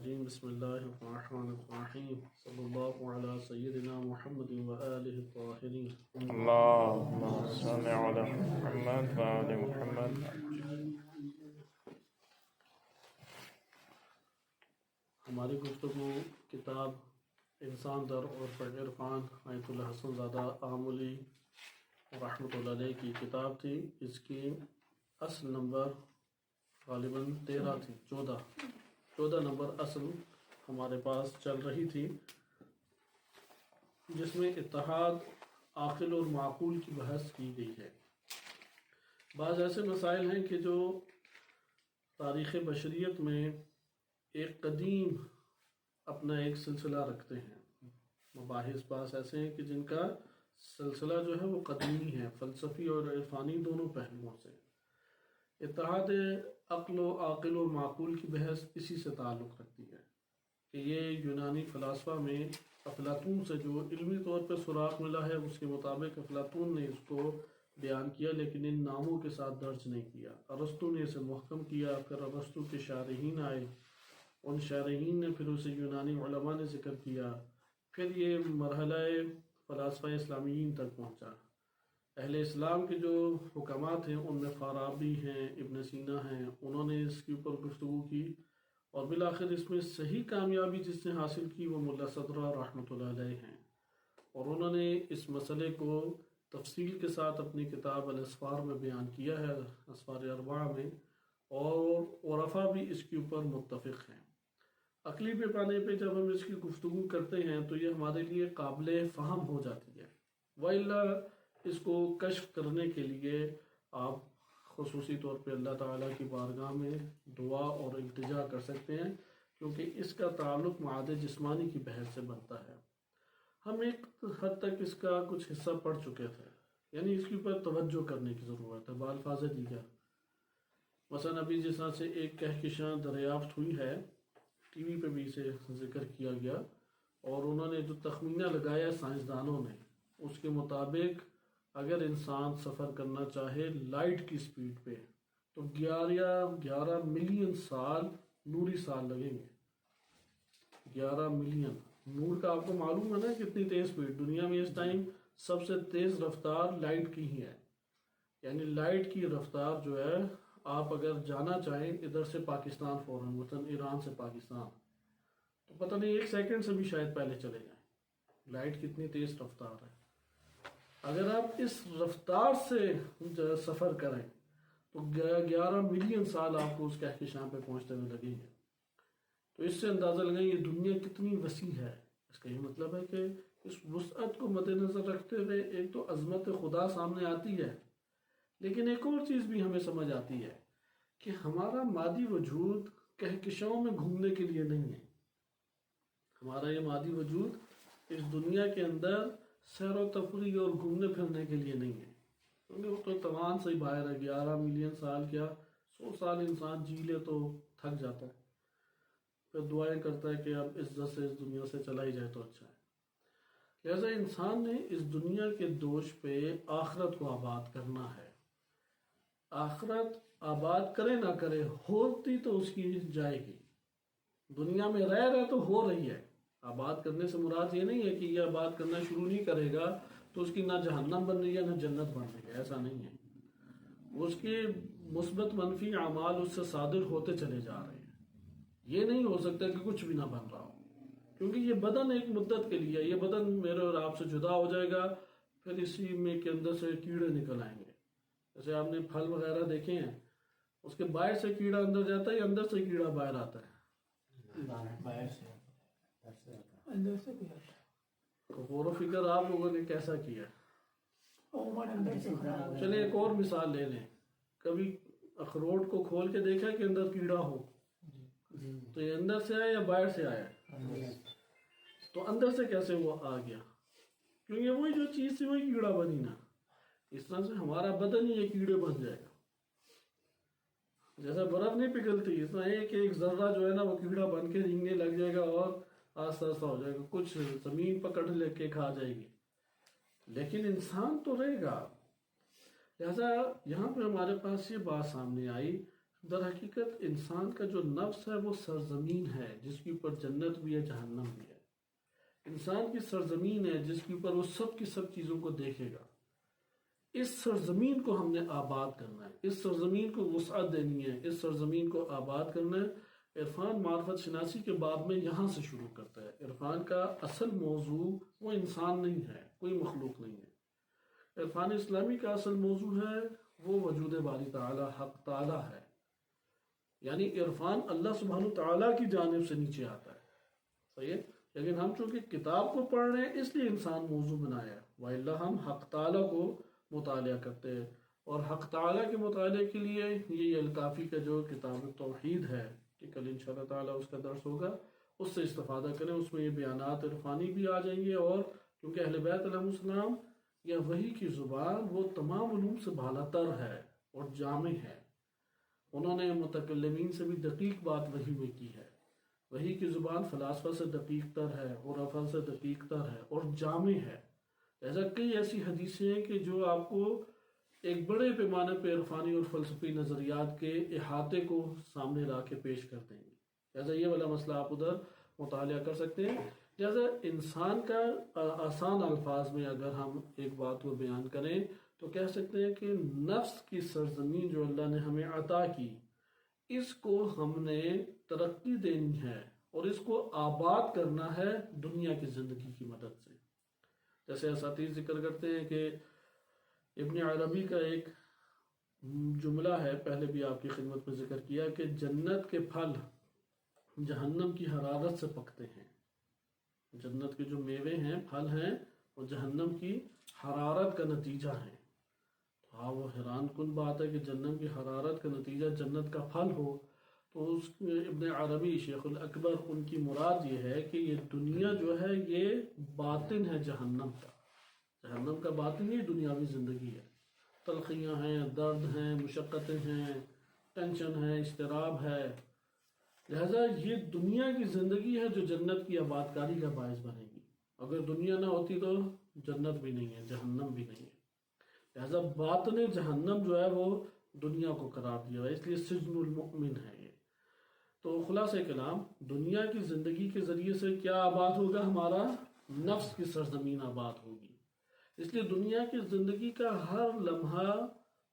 الرجیم بسم اللہ الرحمن الرحیم صلی اللہ علی سیدنا محمد وآلہ الطاہرین اللہم صل علی محمد وآل محمد. ہماری گفتگو کتاب انسان در عرف عرفان آیت اللہ حسن زادہ آملی رحمۃ اللہ علیہ کی کتاب تھی. اس کی اصل نمبر غالباً 13 تھی، 14 نمبر اصل ہمارے پاس چل رہی تھی، جس میں اتحاد عاقل اور معقول کی بحث کی گئی ہے. بعض ایسے مسائل ہیں کہ جو تاریخ بشریت میں ایک قدیم اپنا ایک سلسلہ رکھتے ہیں. مباحث بعض ایسے ہیں کہ جن کا سلسلہ جو ہے وہ قدیمی ہے، فلسفی اور عرفانی دونوں پہلوؤں سے. اتحاد عقل و عاقل و معقول کی بحث اسی سے تعلق رکھتی ہے کہ یہ یونانی فلاسفہ میں افلاطون سے جو علمی طور پر سراغ ملا ہے، اس کے مطابق افلاطون نے اس کو بیان کیا، لیکن ان ناموں کے ساتھ درج نہیں کیا. ارسطو نے اسے محکم کیا، پھر ارسطو کے شارحین آئے، ان شارحین نے پھر اسے یونانی علماء نے ذکر کیا، پھر یہ مرحلہ فلاسفہ اسلامیین تک پہنچا. اہل اسلام کے جو حکمات ہیں ان میں فارابی ہیں، ابن سینا ہیں، انہوں نے اس کے اوپر گفتگو کی، اور بالآخر اس میں صحیح کامیابی جس نے حاصل کی وہ ملا صدرہ رحمۃ اللہ علیہ ہیں، اور انہوں نے اس مسئلے کو تفصیل کے ساتھ اپنی کتاب الاسفار میں بیان کیا ہے، اسفار اربعہ میں، اور عرفا بھی اس کے اوپر متفق ہیں. عقلی پیمانے پہ جب ہم اس کی گفتگو کرتے ہیں تو یہ ہمارے لیے قابل فہم ہو جاتی ہے، وَإِلَّا اس کو کشف کرنے کے لیے آپ خصوصی طور پہ اللہ تعالیٰ کی بارگاہ میں دعا اور التجا کر سکتے ہیں، کیونکہ اس کا تعلق معاد جسمانی کی بحث سے بنتا ہے. ہم ایک حد تک اس کا کچھ حصہ پڑھ چکے تھے، یعنی اس کے اوپر توجہ کرنے کی ضرورت ہے. بالفاظ دیگر مثلا ابھی جس طرح سے ایک کہکشاں دریافت ہوئی ہے، ٹی وی پہ بھی اسے ذکر کیا گیا، اور انہوں نے جو تخمینہ لگایا سائنسدانوں نے، اس کے مطابق اگر انسان سفر کرنا چاہے لائٹ کی سپیڈ پہ تو 11 ملین سال نوری سال لگیں گے. 11 ملین نور کا آپ کو معلوم ہے نا کتنی تیز سپیڈ دنیا میں اس ٹائم سب سے تیز رفتار لائٹ کی ہی ہے. یعنی لائٹ کی رفتار جو ہے، آپ اگر جانا چاہیں ادھر سے پاکستان فوراً، مثلاً ایران سے پاکستان، تو پتہ نہیں 1 سیکنڈ سے بھی شاید پہلے چلے جائیں. لائٹ کتنی تیز رفتار ہے. اگر آپ اس رفتار سے سفر کریں تو 11 ملین سال آپ کو اس کہکشاں پہ پہنچتے ہوئے لگیں گے. تو اس سے اندازہ لگائیں یہ دنیا کتنی وسیع ہے. اس کا یہ مطلب ہے کہ اس وسعت کو مد نظر رکھتے ہوئے ایک تو عظمت خدا سامنے آتی ہے، لیکن ایک اور چیز بھی ہمیں سمجھ آتی ہے کہ ہمارا مادی وجود کہکشاؤں میں گھومنے کے لیے نہیں ہے. ہمارا یہ مادی وجود اس دنیا کے اندر سیر و تفریح اور گھومنے پھرنے کے لیے نہیں ہے، کیونکہ وہ تو توان سے ہی باہر ہے. 11 ملین سال کیا 100 سال انسان جی لے تو تھک جاتا ہے، پھر دعائیں کرتا ہے کہ اب عزت سے اس دنیا سے چلا ہی جائے تو اچھا ہے. لہذا انسان نے اس دنیا کے دوش پہ آخرت کو آباد کرنا ہے. آخرت آباد کرے نہ کرے ہوتی تو اس کی جائے گی. دنیا میں رہ رہے تو ہو رہی ہے. آباد کرنے سے مراد یہ نہیں ہے کہ یہ آباد کرنا شروع نہیں کرے گا تو اس کی نہ جہنم بن رہی ہے نہ جنت بن رہی ہے، ایسا نہیں ہے. اس کے مثبت منفی اعمال اس سے صادر ہوتے چلے جا رہے ہیں. یہ نہیں ہو سکتا کہ کچھ بھی نہ بن رہا ہو، کیونکہ یہ بدن ایک مدت کے لیے، یہ بدن میرے اور آپ سے جدا ہو جائے گا، پھر اسی میں کے اندر سے کیڑے نکل آئیں گے. جیسے آپ نے پھل وغیرہ دیکھے ہیں، اس کے باہر سے کیڑا اندر جاتا ہے یا اندر سے کیڑا باہر آتا ہے؟ باہر سے اندر سے بھی تو غور و فکر آپ لوگوں نے کیسا کیا؟ عمر اندر سے خراب ہے. چلیں ایک اور مثال لے لیں. کبھی اخروٹ کو کھول کے دیکھا کہ اندر کیڑا ہو؟ تو یہ اندر سے آیا یا باہر سے آیا؟ تو اندر سے کیسے وہ آ گیا؟ کیونکہ وہی جو چیز تھی وہی کیڑا بنی نا. اس طرح سے ہمارا بدن ہی یہ کیڑے بن جائے گا. جیسا برف نہیں پگھلتی، اس طرح ایک ذرہ جو ہے نا وہ کیڑا بن کے رینگنے لگ جائے گا اور آہستہ آہستہ ہو جائے گا. کچھ زمین پکڑ لے کے کھا جائے گی، لیکن انسان تو رہے گا. لہذا یہاں پہ ہمارے پاس یہ بات سامنے آئی، در حقیقت انسان کا جو نفس ہے وہ سرزمین ہے جس کے اوپر جنت بھی ہے جہنم بھی ہے. انسان کی سرزمین ہے جس کے اوپر وہ سب کی سب چیزوں کو دیکھے گا. اس سرزمین کو ہم نے آباد کرنا ہے، اس سرزمین کو وسعت دینی ہے، اس سرزمین کو آباد کرنا ہے. عرفان معرفت شناسی کے باب میں یہاں سے شروع کرتا ہے. عرفان کا اصل موضوع وہ انسان نہیں ہے، کوئی مخلوق نہیں ہے. عرفان اسلامی کا اصل موضوع ہے وہ وجود باری تعالی، حق تعالی ہے. یعنی عرفان اللہ سبحانہ تعالیٰ کی جانب سے نیچے آتا ہے. صحیح ہے؟ لیکن ہم چونکہ کتاب کو پڑھ رہے ہیں اس لیے انسان موضوع بنایا ہے، وَإِلَّا ہم حق تعالیٰ کو مطالعہ کرتے ہیں. اور حق تعالیٰ کے مطالعے کے لیے یہ الکافی کا جو کتاب توحید ہے کہ کل انشاءاللہ تعالیٰ اس کا درس ہوگا، اس سے استفادہ کریں. اس میں یہ بیانات عرفانی بھی آ جائیں گے، اور کیونکہ اہل بیت علیہ السلام یا وحی کی زبان وہ تمام علوم سے بالا تر ہے اور جامع ہے. انہوں نے متکلمین سے بھی دقیق بات وحی میں کی ہے. وحی کی زبان فلاسفہ سے دقیق تر ہے، عرفا سے دقیق تر ہے اور جامع ہے. ایسا کئی ایسی حدیثیں ہیں کہ جو آپ کو ایک بڑے پیمانے پہ عرفانی اور فلسفی نظریات کے احاطے کو سامنے لا کے پیش کر دیں گے. لہٰذا یہ والا مسئلہ آپ ادھر مطالعہ کر سکتے ہیں. لہٰذا انسان کا آسان الفاظ میں اگر ہم ایک بات کو بیان کریں تو کہہ سکتے ہیں کہ نفس کی سرزمین جو اللہ نے ہمیں عطا کی، اس کو ہم نے ترقی دینی ہے اور اس کو آباد کرنا ہے دنیا کی زندگی کی مدد سے. جیسے اساتذہ ذکر کرتے ہیں کہ ابن عربی کا ایک جملہ ہے، پہلے بھی آپ کی خدمت میں ذکر کیا، کہ جنت کے پھل جہنم کی حرارت سے پکتے ہیں. جنت کے جو میوے ہیں، پھل ہیں، وہ جہنم کی حرارت کا نتیجہ ہیں. ہاں، وہ حیران کن بات ہے کہ جہنم کی حرارت کا نتیجہ جنت کا پھل ہو. تو اس ابن عربی شیخ الاکبر ان کی مراد یہ ہے کہ یہ دنیا جو ہے یہ باطن ہے جہنم کا. جہنم کا باطن ہی دنیاوی زندگی ہے. تلخیاں ہیں، درد ہیں، مشقتیں ہیں، ٹینشن ہے، اضطراب ہے. لہذا یہ دنیا کی زندگی ہے جو جنت کی آباد کاری کا باعث بنے گی. اگر دنیا نہ ہوتی تو جنت بھی نہیں ہے، جہنم بھی نہیں ہے. لہذا باطن جہنم جو ہے وہ دنیا کو قرار دیا ہے، اس لیے سجن المؤمن ہے یہ. تو خلاصہ کلام، دنیا کی زندگی کے ذریعے سے کیا آباد ہوگا؟ ہمارا نفس کی سرزمین آباد ہوگی. اس لیے دنیا کی زندگی کا ہر لمحہ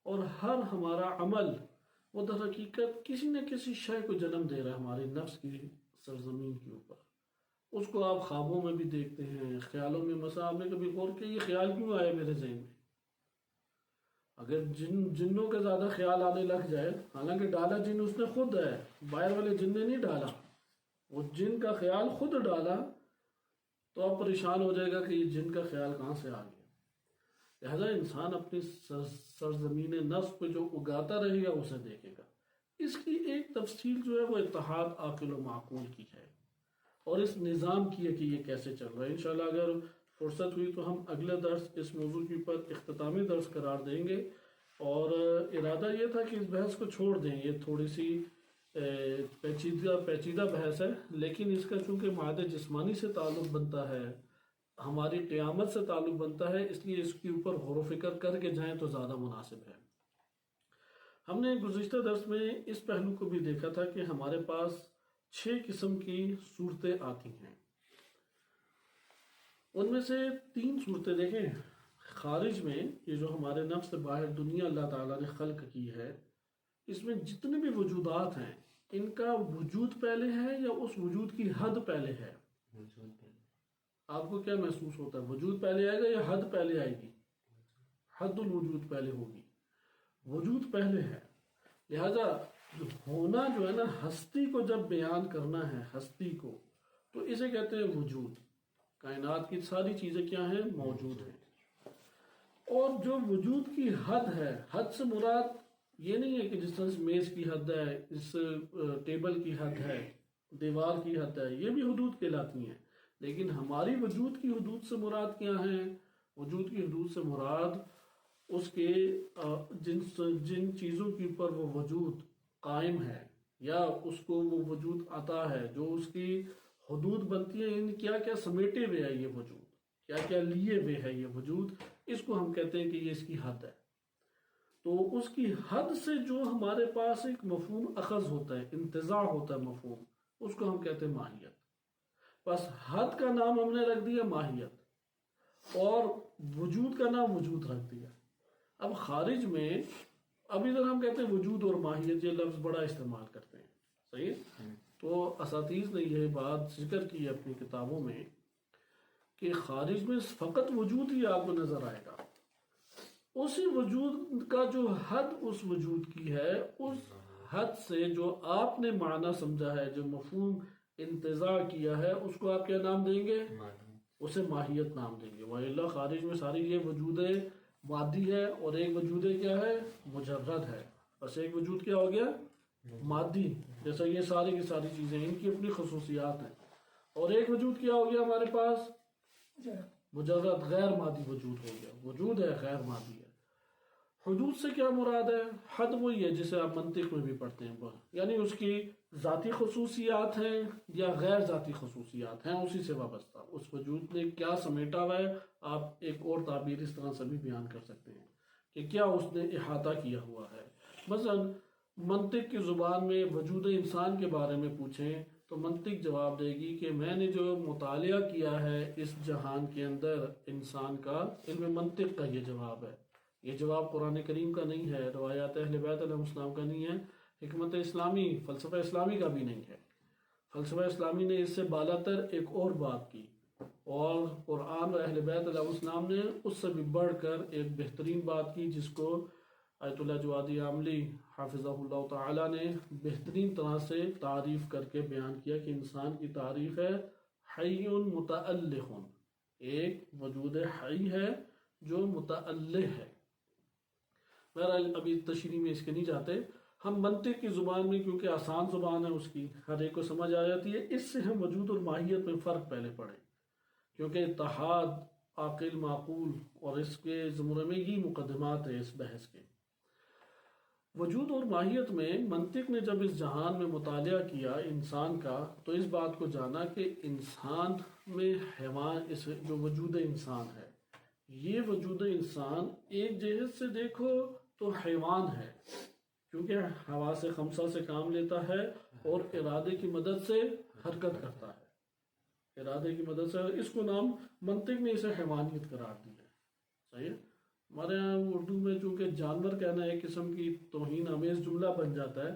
اور ہر ہمارا عمل وہ در حقیقت کسی نہ کسی شے کو جنم دے رہا ہے ہمارے نفس کی سرزمین کے اوپر. اس کو آپ خوابوں میں بھی دیکھتے ہیں، خیالوں میں. مثلا آپ نے کبھی غور کیا یہ خیال کیوں آیا میرے ذہن میں؟ اگر جنوں کا زیادہ خیال آنے لگ جائے، حالانکہ ڈالا جن اس نے خود ہے، باہر والے جن نے نہیں ڈالا، وہ جن کا خیال خود ڈالا، تو آپ پریشان ہو جائے گا کہ یہ جن کا خیال کہاں سے آ گیا. لہذا انسان اپنی سرزمین نفس پہ جو اگاتا رہے گا اسے دیکھے گا. اس کی ایک تفصیل جو ہے وہ اتحاد عاقل و معقول کی ہے اور اس نظام کی ہے کہ یہ کیسے چل رہا ہے. انشاءاللہ اگر فرصت ہوئی تو ہم اگلا درس اس موضوع کے اوپر اختتامی درس قرار دیں گے. اور ارادہ یہ تھا کہ اس بحث کو چھوڑ دیں، یہ تھوڑی سی پیچیدہ بحث ہے، لیکن اس کا چونکہ مادہ جسمانی سے تعلق بنتا ہے، ہماری قیامت سے تعلق بنتا ہے، اس لیے اس کے اوپر غور و فکر کر کے جائیں تو زیادہ مناسب ہے. ہم نے گزشتہ درس میں اس پہلو کو بھی دیکھا تھا کہ ہمارے پاس 6 قسم کی صورتیں آتی ہیں. ان میں سے 3 صورتیں دیکھیں خارج میں، یہ جو ہمارے نفس سے باہر دنیا اللہ تعالیٰ نے خلق کی ہے، اس میں جتنے بھی وجودات ہیں ان کا وجود پہلے ہے یا اس وجود کی حد پہلے ہے؟ آپ کو کیا محسوس ہوتا ہے؟ وجود پہلے آئے گا یا حد پہلے آئے گی؟ حد الوجود پہلے ہوگی. وجود پہلے ہے. لہذا ہونا جو ہے نا، ہستی کو جب بیان کرنا ہے، ہستی کو، تو اسے کہتے ہیں وجود. کائنات کی ساری چیزیں کیا ہیں؟ موجود ہیں. اور جو وجود کی حد ہے، حد سے مراد یہ نہیں ہے کہ جس طرح میز کی حد ہے، اس ٹیبل کی حد ہے، دیوار کی حد ہے، یہ بھی حدود کہلاتی ہیں. لیکن ہماری وجود کی حدود سے مراد کیا ہیں؟ وجود کی حدود سے مراد اس کے جن چیزوں کے اوپر وہ وجود قائم ہے یا اس کو وہ وجود عطا ہے، جو اس کی حدود بنتی ہیں، ان کیا کیا سمیٹے ہوئے ہے یہ وجود، کیا کیا لیے ہوئے ہے یہ وجود، اس کو ہم کہتے ہیں کہ یہ اس کی حد ہے. تو اس کی حد سے جو ہمارے پاس ایک مفہوم اخذ ہوتا ہے، انتزاع ہوتا ہے مفہوم، اس کو ہم کہتے ہیں ماہیت۔ بس حد کا نام ہم نے رکھ دیا ماہیت، اور وجود کا نام وجود رکھ دیا۔ اب خارج میں ابھی تک ہم کہتے ہیں وجود اور ماہیت، یہ لفظ بڑا استعمال کرتے ہیں، صحیح ہے؟ تو اساتذہ نے یہ بات ذکر کی ہے اپنی کتابوں میں کہ خارج میں فقط وجود ہی آپ کو نظر آئے گا، اسی وجود کا جو حد اس وجود کی ہے، اس حد سے جو آپ نے معنی سمجھا ہے، جو مفہوم انتزاع کیا ہے، اس کو آپ کیا نام دیں گے؟ اسے ماہیت نام دیں گے۔ وَإِلَّا خارج میں ساری یہ وجود مادی ہے، اور ایک وجود کیا ہے؟ مجرد ہے۔ بس ایک وجود کیا ہو گیا؟ مادی، جیسا یہ ساری کی ساری چیزیں ان کی اپنی خصوصیات ہیں، اور ایک وجود کیا ہو گیا ہمارے پاس؟ مجرد غیر مادی وجود ہو گیا، وجود ہے غیر مادی ہے۔ حدود سے کیا مراد ہے؟ حد وہی ہے جسے آپ منطق میں بھی پڑھتے ہیں، یعنی اس کی ذاتی خصوصیات ہیں یا غیر ذاتی خصوصیات ہیں، اسی سے وابستہ اس وجود نے کیا سمیٹا ہوا ہے۔ آپ ایک اور تعبیر اس طرح سے بھی بیان کر سکتے ہیں کہ کیا اس نے احاطہ کیا ہوا ہے۔ مثلا منطق کی زبان میں وجود انسان کے بارے میں پوچھیں تو منطق جواب دے گی کہ میں نے جو مطالعہ کیا ہے اس جہان کے اندر انسان کا، علم منطق کا یہ جواب ہے۔ یہ جواب قرآن کریم کا نہیں ہے، روایات اہل بیت علیہ السلام کا نہیں ہے، حکمت اسلامی، فلسفہ اسلامی کا بھی نہیں ہے۔ فلسفہ اسلامی نے اس سے بالاتر ایک اور بات کی، اور قرآن و اہل بیت علیہ السلام نے اس سے بھی بڑھ کر ایک بہترین بات کی، جس کو آیت اللہ جوادی عاملی حافظہ اللہ تعالیٰ نے بہترین طرح سے تعریف کر کے بیان کیا کہ انسان کی تعریف ہے حی متعلق، ایک وجود حی ہے جو متعلق ہے۔ بہرحال ابھی تشریح میں اس کے نہیں جاتے، ہم منطق کی زبان میں کیونکہ آسان زبان ہے، اس کی ہر ایک کو سمجھ آ جاتی ہے، اس سے ہم وجود اور ماہیت میں فرق پہلے پڑھیں، کیونکہ اتحاد عاقل معقول اور اس کے زمرے میں یہ مقدمات ہیں اس بحث کے۔ وجود اور ماہیت میں منطق نے جب اس جہان میں مطالعہ کیا انسان کا، تو اس بات کو جانا کہ انسان میں حیوان، اس جو وجود انسان ہے، یہ وجود انسان ایک جہت سے دیکھو تو حیوان ہے، کیونکہ حواس خمسہ سے کام لیتا ہے اور ارادے کی مدد سے حرکت کرتا ہے، ارادے کی مدد سے، اس کو نام منطق نے اسے حیوانیت قرار دی ہے، صحیح ہے؟ ہمارے یہاں اردو میں چونکہ جانور کہنا ایک قسم کی توہین آمیز جملہ بن جاتا ہے،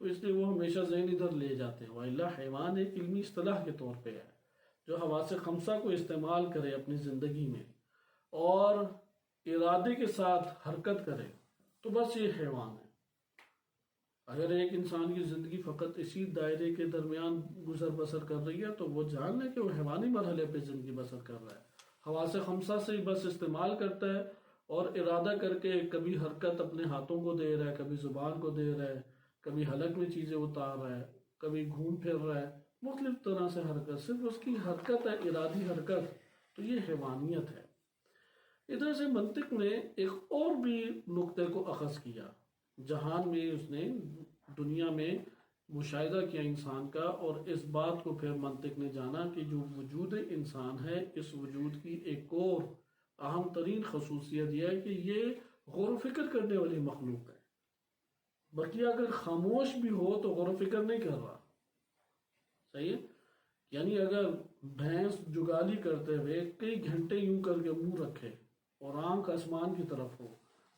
تو اس لیے وہ ہمیشہ ذہن ادھر لے جاتے ہیں۔ وَإِلَّا حیوان ایک علمی اصطلاح کے طور پہ ہے جو حواس خمسہ کو استعمال کرے اپنی زندگی میں اور ارادے کے ساتھ حرکت کرے، تو بس یہ حیوان ہے۔ اگر ایک انسان کی زندگی فقط اسی دائرے کے درمیان گزر بسر کر رہی ہے تو وہ جان لے کہ وہ حیوانی مرحلے پہ زندگی بسر کر رہا ہے، حواس خمسہ سے ہی بس استعمال کرتا ہے اور ارادہ کر کے کبھی حرکت اپنے ہاتھوں کو دے رہا ہے، کبھی زبان کو دے رہا ہے، کبھی حلق میں چیزیں اتار رہا ہے، کبھی گھوم پھر رہا ہے، مختلف طرح سے حرکت، صرف اس کی حرکت ہے ارادی حرکت، تو یہ حیوانیت ہے۔ ادھر سے منطق نے ایک اور بھی نقطے کو اخذ کیا، جہان میں اس نے دنیا میں مشاہدہ کیا انسان کا، اور اس بات کو پھر منطق نے جانا کہ جو وجود انسان ہے، اس وجود کی ایک اور اہم ترین خصوصیت یہ ہے کہ یہ غور و فکر کرنے والی مخلوق ہے۔ بلکہ اگر خاموش بھی ہو تو غور و فکر نہیں کر رہا، صحیح ہے؟ یعنی اگر بھینس جگالی کرتے ہوئے کئی گھنٹے یوں کر کے منہ رکھے اور آنکھ آسمان کی طرف ہو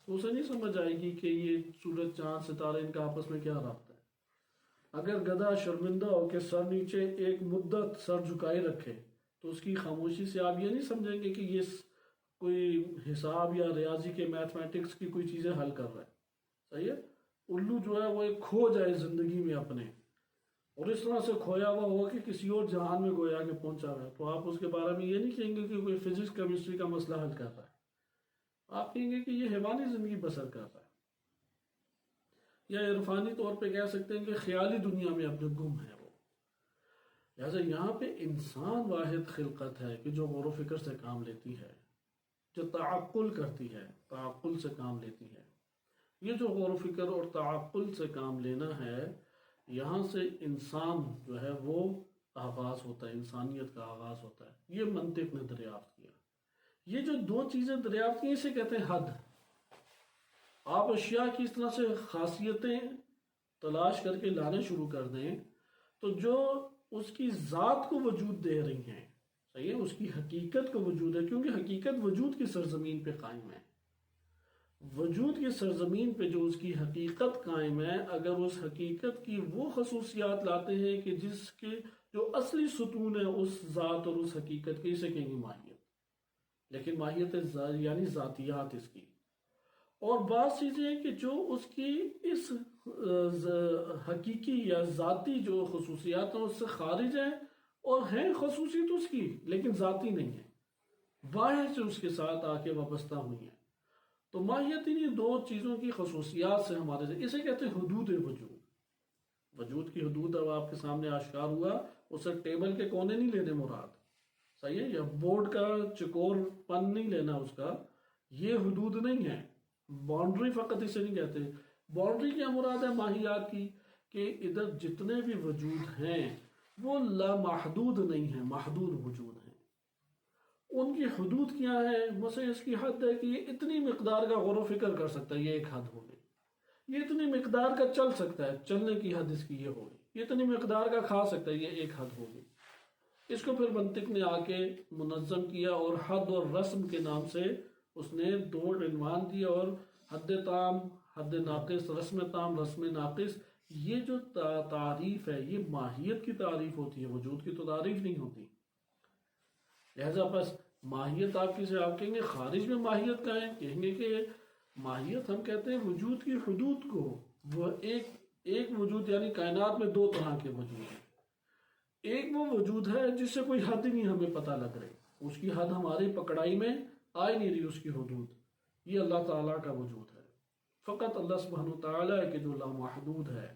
تو اسے نہیں سمجھ آئے گی کہ یہ سورج چاند ستارے ان کا آپس میں کیا رابطہ ہے۔ اگر گدھا شرمندہ ہو کے سر نیچے ایک مدت سر جھکائے رکھے تو اس کی خاموشی سے آپ یہ نہیں سمجھیں گے کہ یہ کوئی حساب یا ریاضی کے میتھمیٹکس کی کوئی چیزیں حل کر رہا ہے، صحیح ہے؟ الو جو ہے وہ ایک کھو جائے زندگی میں اپنے، اور اس طرح سے کھویا ہوا ہوا کہ کسی اور جہان میں گویا کہ پہنچا ہوا ہے، تو آپ اس کے بارے میں یہ نہیں کہیں گے کہ کوئی فزکس کیمسٹری کا مسئلہ حل کر رہا ہے، آپ کہیں گے کہ یہ حیوانی زندگی بسر کر رہا ہے، یا عرفانی طور پہ کہہ سکتے ہیں کہ خیالی دنیا میں اپنے گم ہے وہ۔ لہٰذا یہاں پہ انسان واحد خلقت ہے کہ جو غور و فکر سے کام لیتی ہے، جو تعقل کرتی ہے، تعقل سے کام لیتی ہے۔ یہ جو غور و فکر اور تعقل سے کام لینا ہے، یہاں سے انسان جو ہے وہ آغاز ہوتا ہے، انسانیت کا آغاز ہوتا ہے۔ یہ منطق نے دریافت کیا۔ یہ جو دو چیزیں دریافت کی اسے کہتے ہیں حد۔ آپ اشیاء کی اس طرح سے خاصیتیں تلاش کر کے لانے شروع کر دیں تو جو اس کی ذات کو وجود دے رہی ہیں، صحیح ہے، اس کی حقیقت کو وجود ہے، کیونکہ حقیقت وجود کی سرزمین پہ قائم ہے. وجود کی سرزمین پہ جو اس کی حقیقت قائم ہے، اگر اس حقیقت کی وہ خصوصیات لاتے ہیں کہ جس کے جو اصلی ستون ہے اس ذات اور اس حقیقت کی، اسے کہیں گے ماہیت. لیکن ماہیت یعنی ذاتیات اس کی. اور بعض چیزیں ہیں کہ جو اس کی اس حقیقی یا ذاتی جو خصوصیات ہیں اس سے خارج ہیں، اور ہیں خصوصیت اس کی لیکن ذاتی نہیں ہے، باہر سے اس کے ساتھ آ کے وابستہ ہوئی ہیں. تو ماہیت انہیں دو چیزوں کی خصوصیات سے ہمارے سے، اسے کہتے ہیں حدود وجود. وجود کی حدود اب آپ کے سامنے آشکار ہوا، اسے ٹیبل کے کونے نہیں لینے مراد، صحیح ہے، یا بورڈ کا چکور پن نہیں لینا اس کا، یہ حدود نہیں ہے. باؤنڈری فقط اسے نہیں کہتے. باؤنڈری کیا مراد ہے ماہیات کی؟ کہ ادھر جتنے بھی وجود ہیں وہ لامحدود نہیں ہیں، محدود وجود ہیں. ان کی حدود کیا ہے؟ مثلا اس کی حد ہے کہ یہ اتنی مقدار کا غور و فکر کر سکتا ہے، یہ ایک حد ہوگی. یہ اتنی مقدار کا چل سکتا ہے، چلنے کی حد اس کی یہ ہوگی. یہ اتنی مقدار کا کھا سکتا ہے، یہ ایک حد ہوگی. اس کو پھر منطق نے آ کے منظم کیا اور حد اور رسم کے نام سے اس نے دو عنوان دیا، اور حد تام، حد ناقص، رسم تام، رسم ناقص. یہ جو تعریف ہے یہ ماہیت کی تعریف ہوتی ہے، وجود کی تو تعریف نہیں ہوتی. لہذا بس ماہیت آپ کسے آپ کہیں گے خارج میں ماہیت کا ہے، کہیں گے کہ ماہیت ہم کہتے ہیں وجود کی حدود کو. وہ ایک وجود یعنی کائنات میں دو طرح کے وجود ہیں. ایک وہ وجود ہے جس سے کوئی حد ہی نہیں ہمیں پتہ لگ رہی، اس کی حد ہماری پکڑائی میں آ ہی نہیں رہی، اس کی حدود. یہ اللہ تعالیٰ کا وجود ہے. فقط اللہ سبحانہ وتعالیٰ ہے کہ جو لامحدود ہے،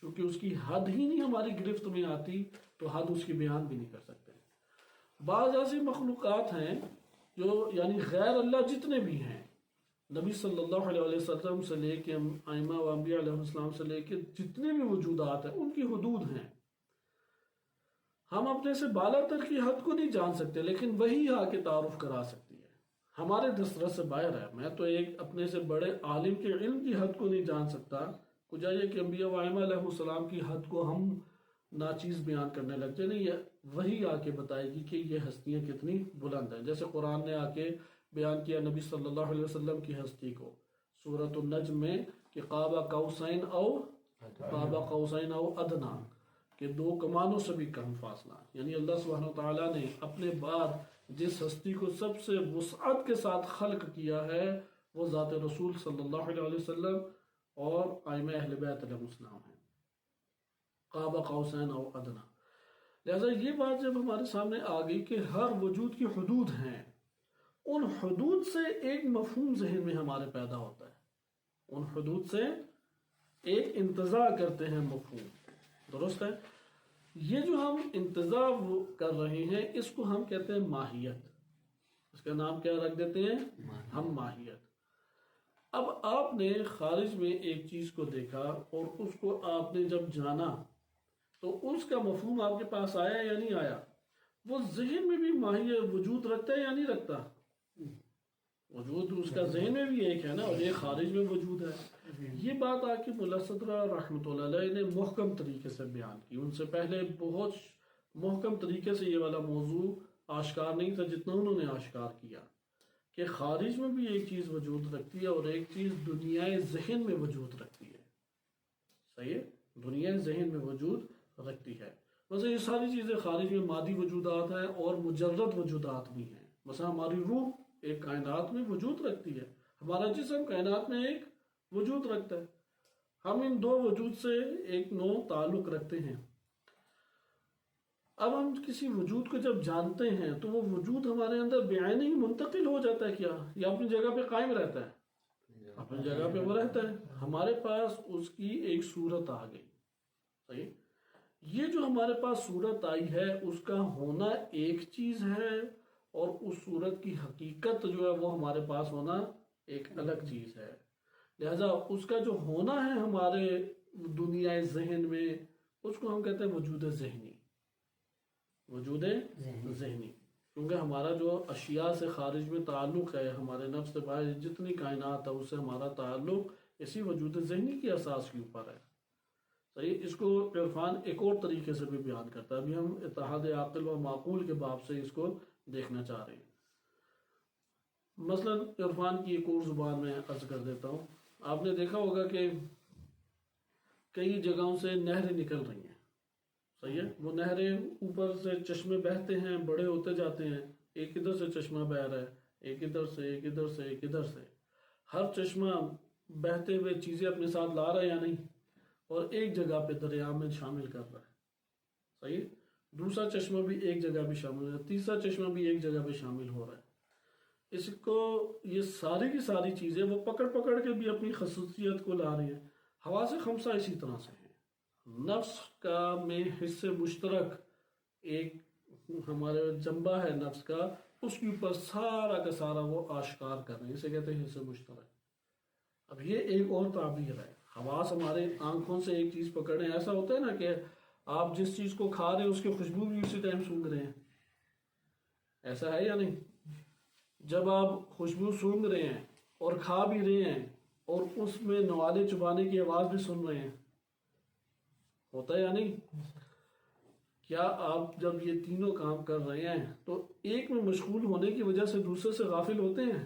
چونکہ اس کی حد ہی نہیں ہماری گرفت میں آتی تو حد اس کی بیان بھی نہیں کر سکتے. بعض ایسی مخلوقات ہیں جو یعنی غیر اللہ جتنے بھی ہیں، نبی صلی اللہ علیہ وسلم سے لے کے ائمہ و انبیاء علیہ السلام سے لے کے جتنے بھی وجودات ہیں ان کی حدود ہیں. ہم اپنے سے بالا تر کی حد کو نہیں جان سکتے، لیکن وہی آ کے تعارف کرا سکتی ہے، ہمارے دسترس سے باہر ہے. میں تو ایک اپنے سے بڑے عالم کے علم کی حد کو نہیں جان سکتا، کچھ یہ کہ انبیاء و ائمہ علیہ السلام کی حد کو ہم ناچیز بیان کرنے لگتے. نہیں، یہ وہی آ کے بتائے گی کہ یہ ہستیاں کتنی بلند ہیں. جیسے قرآن نے آ کے بیان کیا نبی صلی اللہ علیہ وسلم کی ہستی کو سورۃ النجم میں کہ قاب قوسین او ادنا، کہ دو کمانوں سے بھی کم فاصلہ. یعنی اللہ سبحانہ تعالیٰ نے اپنے بعد جس ہستی کو سب سے وسعت کے ساتھ خلق کیا ہے وہ ذات رسول صلی اللہ علیہ وسلم اور ائمہ اہل بیت علیہ السلام ہیں، قاب قوسین او ادنا. لہذا یہ بات جب ہمارے سامنے آ گئی کہ ہر وجود کی حدود ہیں، ان حدود سے ایک مفہوم ذہن میں ہمارے پیدا ہوتا ہے، ان حدود سے ایک انتزاع کرتے ہیں مفہوم. درست ہے؟ یہ جو ہم انتزاع کر رہے ہیں اس کو ہم کہتے ہیں ماہیت. اس کا نام کیا رکھ دیتے ہیں ہم؟ ماہیت. اب آپ نے خارج میں ایک چیز کو دیکھا اور اس کو آپ نے جب جانا تو اس کا مفہوم آپ کے پاس آیا یا نہیں آیا؟ وہ ذہن میں بھی ماہیت وجود رکھتا ہے یا نہیں رکھتا؟ وجود اس کا ذہن میں بھی ایک ہے نا، اور یہ خارج میں وجود ہے. یہ بات آ کے ملا صدرہ رحمۃ اللہ علیہ نے محکم طریقے سے بیان کی. ان سے پہلے بہت محکم طریقے سے یہ والا موضوع آشکار نہیں تھا جتنا انہوں نے آشکار کیا کہ خارج میں بھی ایک چیز وجود رکھتی ہے اور ایک چیز دنیا ذہن میں وجود رکھتی ہے. صحیح ہے؟ دنیا ذہن میں وجود رکھتی ہے. مثلا یہ ساری چیزیں خارج میں مادی وجودات ہیں اور مجرد وجودات بھی ہیں. مثلا ہماری روح ایک کائنات میں وجود رکھتی ہے، ہمارا جسم کائنات میں ایک وجود رکھتا ہے. ہم ان دو وجود سے ایک نو تعلق رکھتے ہیں. اب ہم کسی وجود کو جب جانتے ہیں تو وہ وجود ہمارے اندر بعین ہی منتقل ہو جاتا ہے کیا، یا اپنی جگہ پہ قائم رہتا ہے؟ اپنی جگہ پہ وہ رہتا ہے. ہمارے پاس اس کی ایک صورت آ گئی. صحیح؟ یہ جو ہمارے پاس صورت آئی ہے اس کا ہونا ایک چیز ہے، اور اس صورت کی حقیقت جو ہے وہ ہمارے پاس ہونا ایک الگ چیز ہے. لہذا اس کا جو ہونا ہے ہمارے دنیا ذہن میں اس کو ہم کہتے ہیں وجود ذہنی. وجود ذہنی. کیونکہ ہمارا جو اشیاء سے خارج میں تعلق ہے، ہمارے نفس سے باہر جتنی کائنات ہے اس سے ہمارا تعلق اسی وجود ذہنی کی اساس کے اوپر ہے. صحیح. اس کو عرفان ایک اور طریقے سے بھی بیان کرتا ہے. ابھی ہم اتحاد عاقل و معقول کے باب سے اس کو دیکھنا چاہ رہے ہیں. مثلا عرفان کی ایک اور زبان میں عرض کر دیتا ہوں. آپ نے دیکھا ہوگا کہ کئی جگہوں سے نہریں نکل رہی ہیں. صحیح ہے. وہ نہریں اوپر سے چشمے بہتے ہیں، بڑے ہوتے جاتے ہیں. ایک ادھر سے چشمہ بہ رہا ہے، ایک ادھر سے، ایک ادھر سے، ایک ادھر سے. ہر چشمہ بہتے ہوئے چیزیں اپنے ساتھ لا رہا ہے یا نہیں، اور ایک جگہ پہ دریا میں شامل کر رہا ہے. صحیح. دوسرا چشمہ بھی ایک جگہ پہ شامل ہو رہا ہے، تیسرا چشمہ بھی ایک جگہ پہ شامل ہو رہا ہے. اس کو یہ ساری کی ساری چیزیں وہ پکڑ پکڑ کے بھی اپنی خصوصیت کو لا رہی ہیں. حواس خمسہ اسی طرح سے ہیں. نفس کا میں حصے مشترک ایک ہمارے جنبہ ہے نفس کا، اس کے اوپر سارا کا سارا وہ آشکار کر رہے ہیں. اسے کہتے ہیں حصے مشترک. اب یہ ایک اور تعبیر ہے. حواس ہمارے آنکھوں سے ایک چیز پکڑیں. ایسا ہوتا ہے نا کہ آپ جس چیز کو کھا رہے ہیں اس کی خوشبو بھی اسی ٹائم سونگ رہے ہیں. ایسا ہے یا نہیں؟ جب آپ خوشبو سونگ رہے ہیں اور کھا بھی رہے ہیں اور اس میں نوالے چبانے کی آواز بھی سن رہے ہیں، ہوتا ہے یا نہیں؟ کیا آپ جب یہ تینوں کام کر رہے ہیں تو ایک میں مشغول ہونے کی وجہ سے دوسرے سے غافل ہوتے ہیں؟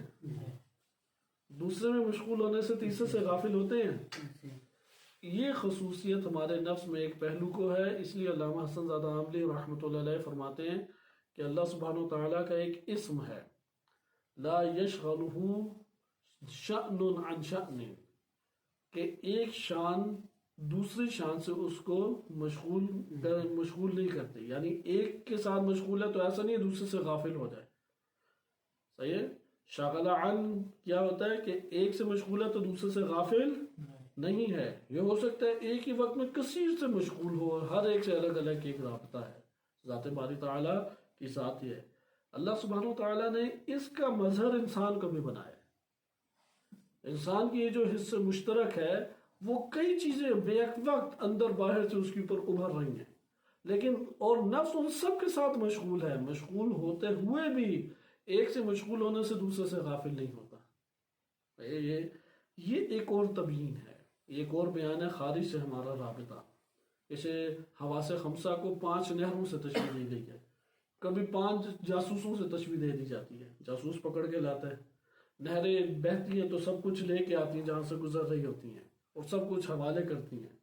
دوسرے میں مشغول ہونے سے تیسرے سے غافل ہوتے ہیں؟ یہ خصوصیت ہمارے نفس میں ایک پہلو کو ہے. اس لیے علامہ حسن زادہ عاملی رحمۃ اللہ علیہ فرماتے ہیں کہ اللہ سبحانہ و تعالیٰ کا ایک اسم ہے، لا یشغلہ شأن عن شأن، کہ ایک شان دوسری شان سے اس کو مشغول نہیں کرتے. یعنی ایک کے ساتھ مشغول ہے تو ایسا نہیں ہے دوسرے سے غافل ہو جائے. صحیح ہے. شاغل عن کیا ہوتا ہے کہ ایک سے مشغول ہے تو دوسرے سے غافل نہیں ہے. یہ ہو سکتا ہے ایک ہی وقت میں کثیر سے مشغول ہو، ہر ایک سے الگ الگ ایک رابطہ ہے. ذات باری تعالیٰ کی ذات یہ ہے. اللہ سبحانہ و تعالیٰ نے اس کا مظہر انسان کو بھی بنایا. انسان کی یہ جو حصہ مشترک ہے وہ کئی چیزیں بیک وقت اندر باہر سے اس کے اوپر ابھر رہی ہیں، لیکن اور نفس ان سب کے ساتھ مشغول ہے. مشغول ہوتے ہوئے بھی ایک سے مشغول ہونے سے دوسرے سے غافل نہیں ہوتا. یہ ایک اور تبیین ہے، ایک اور بیان ہے خارج سے ہمارا رابطہ. اسے حواس خمسہ کو 5 نہروں سے تشبیہ دی گئی ہے. کبھی 5 جاسوسوں سے تشبیہ دے دی جاتی ہے. جاسوس پکڑ کے لاتا ہے، نہریں بہتی ہیں تو سب کچھ لے کے آتی ہیں جہاں سے گزر رہی ہوتی ہیں اور سب کچھ حوالے کرتی ہیں.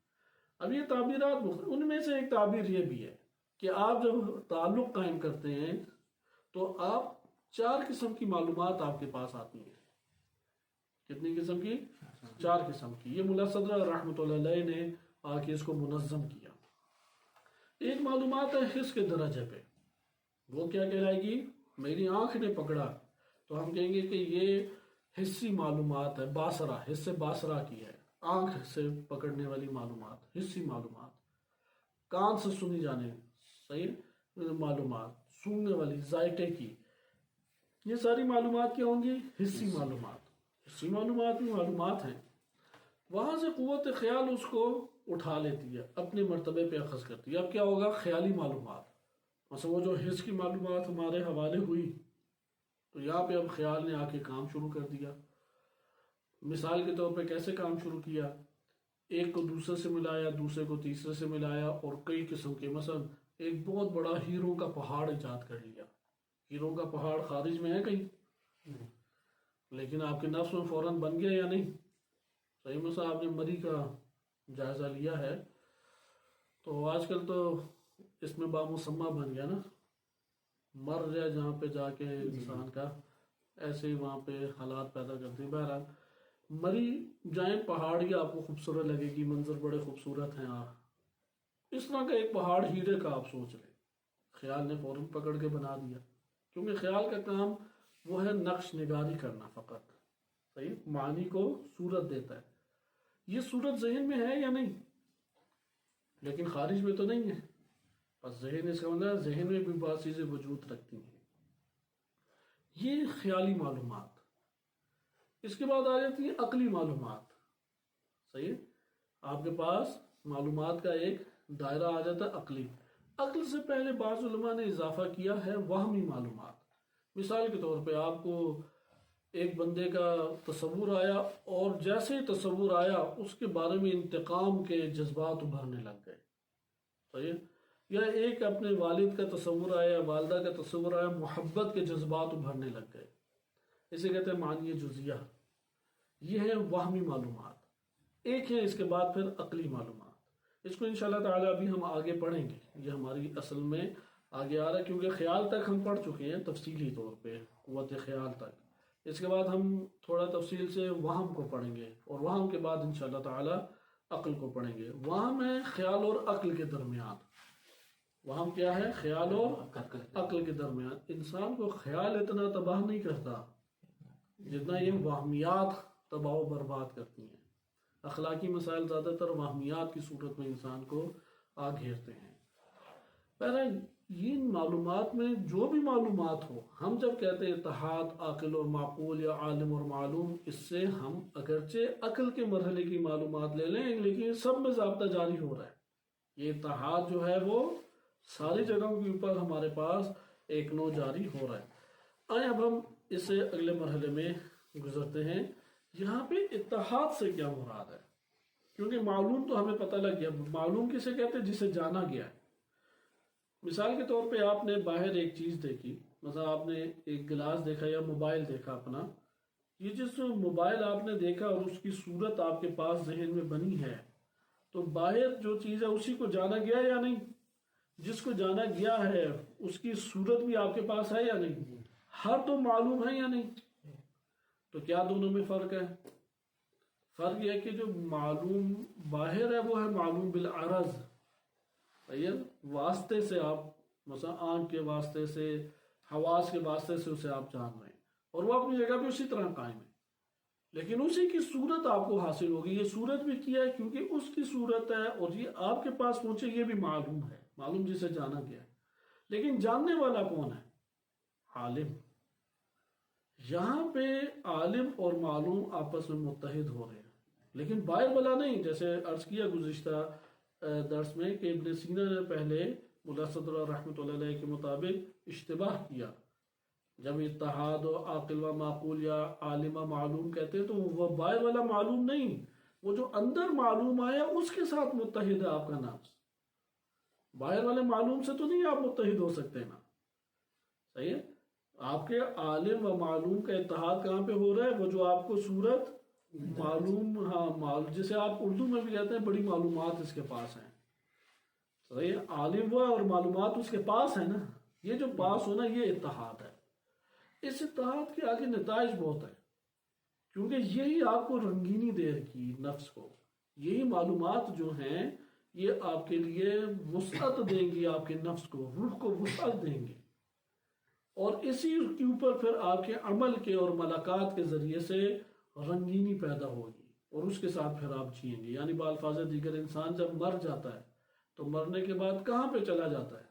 اب یہ تعبیرات ان میں سے ایک تعبیر یہ بھی ہے کہ آپ جب تعلق قائم کرتے ہیں تو آپ 4 قسم کی معلومات آپ کے پاس آتی ہیں. کتنی قسم کی؟ 4 قسم کی. یہ ملا صدر رحمۃ اللہ علیہ نے آ کے اس کو منظم کیا. ایک معلومات ہے حس کے درجے پہ. وہ کیا کہلائے گی؟ میری آنکھ نے پکڑا تو ہم کہیں گے کہ یہ حسی معلومات ہے. باصرہ، حس باصرہ کی ہے، آنکھ سے پکڑنے والی معلومات، حسی معلومات. کان سے سنی جانے صحیح معلومات، سونگنے والی ذائقے کی. یہ ساری معلومات کیا ہوں گی؟ حسی معلومات. حسی معلومات بھی معلومات ہیں. وہاں سے قوت خیال اس کو اٹھا لیتی ہے، اپنے مرتبے پہ اخذ کرتی ہے. اب کیا ہوگا؟ خیالی معلومات. مثلا وہ جو حس کی معلومات ہمارے حوالے ہوئی تو یہاں پہ اب خیال نے آ کے کام شروع کر دیا. مثال کے طور پہ کیسے کام شروع کیا؟ ایک کو دوسرے سے ملایا، دوسرے کو تیسرے سے ملایا، اور کئی قسم کے مثلا ایک بہت بڑا ہیروں کا پہاڑ ایجاد کر لیا. ہیروں کا پہاڑ خارج میں ہے کہیں، لیکن آپ کے نفس میں فوراً بن گیا یا نہیں؟ صحیح. مثلا آپ نے مری کا جائزہ لیا ہے تو آج کل تو اس میں بامسمہ بن گیا نا، مر جائے جہاں پہ جا کے انسان کا، ایسے ہی وہاں پہ حالات پیدا کرتے ہیں. بہرحال مری جائیں پہاڑی آپ کو خوبصورت لگے گی، منظر بڑے خوبصورت ہیں. اس طرح کا ایک پہاڑ ہیرے کا آپ سوچ لیں، خیال نے فوراً پکڑ کے بنا دیا. کیونکہ خیال کا کام وہ ہے نقش نگاری کرنا فقط. صحیح. معنی کو صورت دیتا ہے. یہ صورت ذہن میں ہے یا نہیں؟ لیکن خارج میں تو نہیں ہے. بس ذہن اس کا مطلب ذہن میں بھی بعض چیزیں وجود رکھتی ہیں. یہ خیالی معلومات. اس کے بعد آ جاتی ہیں عقلی معلومات. صحیح. آپ کے پاس معلومات کا ایک دائرہ آ جاتا ہے عقلی. عقل سے پہلے بعض علماء نے اضافہ کیا ہے وہمی معلومات. مثال کے طور پہ آپ کو ایک بندے کا تصور آیا اور جیسے ہی تصور آیا اس کے بارے میں انتقام کے جذبات ابھرنے لگ گئے، صحیح ہے؟ یا ایک اپنے والد کا تصور آیا، والدہ کا تصور آیا، محبت کے جذبات ابھرنے لگ گئے، اسے کہتے ہیں معنی جزیہ۔ یہ ہے وہمی معلومات۔ ایک ہے اس کے بعد پھر عقلی معلومات، اس کو انشاءاللہ تعالی ابھی ہم آگے پڑھیں گے، یہ ہماری اصل میں آگے آ رہا ہے کیونکہ خیال تک ہم پڑھ چکے ہیں تفصیلی طور پہ، قوت خیال تک۔ اس کے بعد ہم تھوڑا تفصیل سے وہم کو پڑھیں گے اور وہم کے بعد انشاءاللہ تعالی عقل کو پڑھیں گے۔ وہم ہے خیال اور عقل کے درمیان، وہم کیا ہے؟ خیال اور عقل کے درمیان۔ انسان کو خیال اتنا تباہ نہیں کرتا جتنا یہ وہمیات تباہ و برباد کرتی ہیں۔ اخلاقی مسائل زیادہ تر وہمیات کی صورت میں انسان کو آ گھیرتے ہیں۔ بہرحال ان معلومات میں جو بھی معلومات ہو، ہم جب کہتے ہیں اتحاد عاقل اور معقول یا عالم اور معلوم، اس سے ہم اگرچہ عقل کے مرحلے کی معلومات لے لیں لیکن سب میں ضابطہ جاری ہو رہا ہے۔ یہ اتحاد جو ہے وہ ساری جگہوں کے اوپر ہمارے پاس ایک نو جاری ہو رہا ہے۔ آئیں اب ہم اس سے اگلے مرحلے میں گزرتے ہیں۔ یہاں پہ اتحاد سے کیا مراد ہے؟ کیونکہ معلوم تو ہمیں پتہ لگ گیا، معلوم کسے کہتے ہیں؟ جسے جانا گیا ہے۔ مثال کے طور پہ آپ نے باہر ایک چیز دیکھی، مثلا آپ نے ایک گلاس دیکھا یا موبائل دیکھا اپنا، یہ جس موبائل آپ نے دیکھا اور اس کی صورت آپ کے پاس ذہن میں بنی ہے، تو باہر جو چیز ہے اسی کو جانا گیا یا نہیں؟ جس کو جانا گیا ہے اس کی صورت بھی آپ کے پاس ہے یا نہیں؟ ہر تو معلوم ہے یا نہیں؟ تو کیا دونوں میں فرق ہے؟ فرق یہ ہے کہ جو معلوم باہر ہے وہ ہے معلوم بالعرض، واسطے سے آپ مثلا آنکھ کے واسطے سے، حواس کے واسطے سے اسے آپ جان رہے ہیں اور وہ اپنی جگہ پہ اسی طرح قائم ہے، لیکن اسی کی صورت آپ کو حاصل ہوگی۔ یہ صورت بھی کیا ہے کیونکہ اس کی صورت ہے اور یہ آپ کے پاس پہنچے، یہ بھی معلوم ہے، معلوم جسے جانا گیا ہے۔ لیکن جاننے والا کون ہے؟ عالم۔ یہاں پہ عالم اور معلوم آپس میں متحد ہو رہے ہیں، لیکن باہر والا نہیں۔ جیسے عرض کیا گزشتہ درس میں کہ ابن سینا نے پہلے ملا صدر رحمۃ اللہ علیہ کے مطابق اشتباہ کیا، جب اتحاد و عاقل و معقول یا عالم و معلوم کہتے ہیں تو وہ باہر والا معلوم نہیں، وہ جو اندر معلوم آیا اس کے ساتھ متحد ہے آپ کا نفس۔ باہر والے معلوم سے تو نہیں آپ متحد ہو سکتے نا، صحیح ہے؟ آپ کے عالم و معلوم کا اتحاد کہاں پہ ہو رہا ہے؟ وہ جو آپ کو صورت معلوم، ہاں جسے آپ اردو میں بھی کہتے ہیں بڑی معلومات اس کے پاس ہیں، صحیح ہے؟ عالم ہوا اور معلومات اس کے پاس ہے نا، یہ جو پاس ہونا یہ اتحاد ہے۔ اس اتحاد کے آگے نتائج بہت ہے، کیونکہ یہی آپ کو رنگینی دے رکھی نفس کو، یہی معلومات جو ہیں یہ آپ کے لیے وسعت دیں گی، آپ کے نفس کو، روح کو وسعت دیں گے، اور اسی کے اوپر پھر آپ کے عمل کے اور ملاقات کے ذریعے سے رنگینی پیدا ہوگی اور اس کے ساتھ پھر آپ جئیں گے۔ یعنی بالفاظ دیگر انسان جب مر جاتا ہے تو مرنے کے بعد کہاں پہ چلا جاتا ہے؟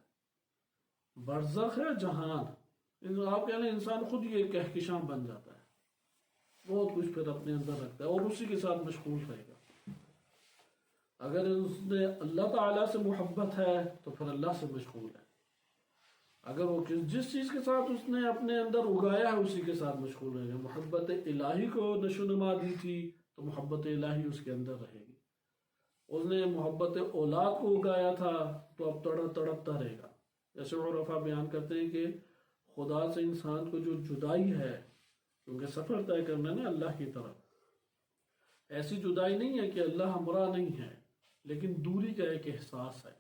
برزخ ہے، جہان۔ آپ کہہ لیں انسان خود یہ کہکشاں بن جاتا ہے، بہت کچھ پھر اپنے اندر رکھتا ہے اور اسی کے ساتھ مشغول رہے گا۔ اگر اس نے اللہ تعالیٰ سے محبت ہے تو پھر اللہ سے مشغول ہے، اگر وہ جس چیز کے ساتھ اس نے اپنے اندر اگایا ہے اسی کے ساتھ مشغول رہے گا۔ محبت الہی کو نشو نما دی تھی تو محبت الہی اس کے اندر رہے گی۔ اس نے محبت اولاد کو اگایا تھا تو اب تڑپتا رہے گا۔ جیسے عرفا بیان کرتے ہیں کہ خدا سے انسان کو جو جدائی ہے، کیونکہ سفر طے کرنا ہے نا اللہ کی طرف، ایسی جدائی نہیں ہے کہ اللہ ہمراہ نہیں ہے، لیکن دوری کا ایک احساس ہے۔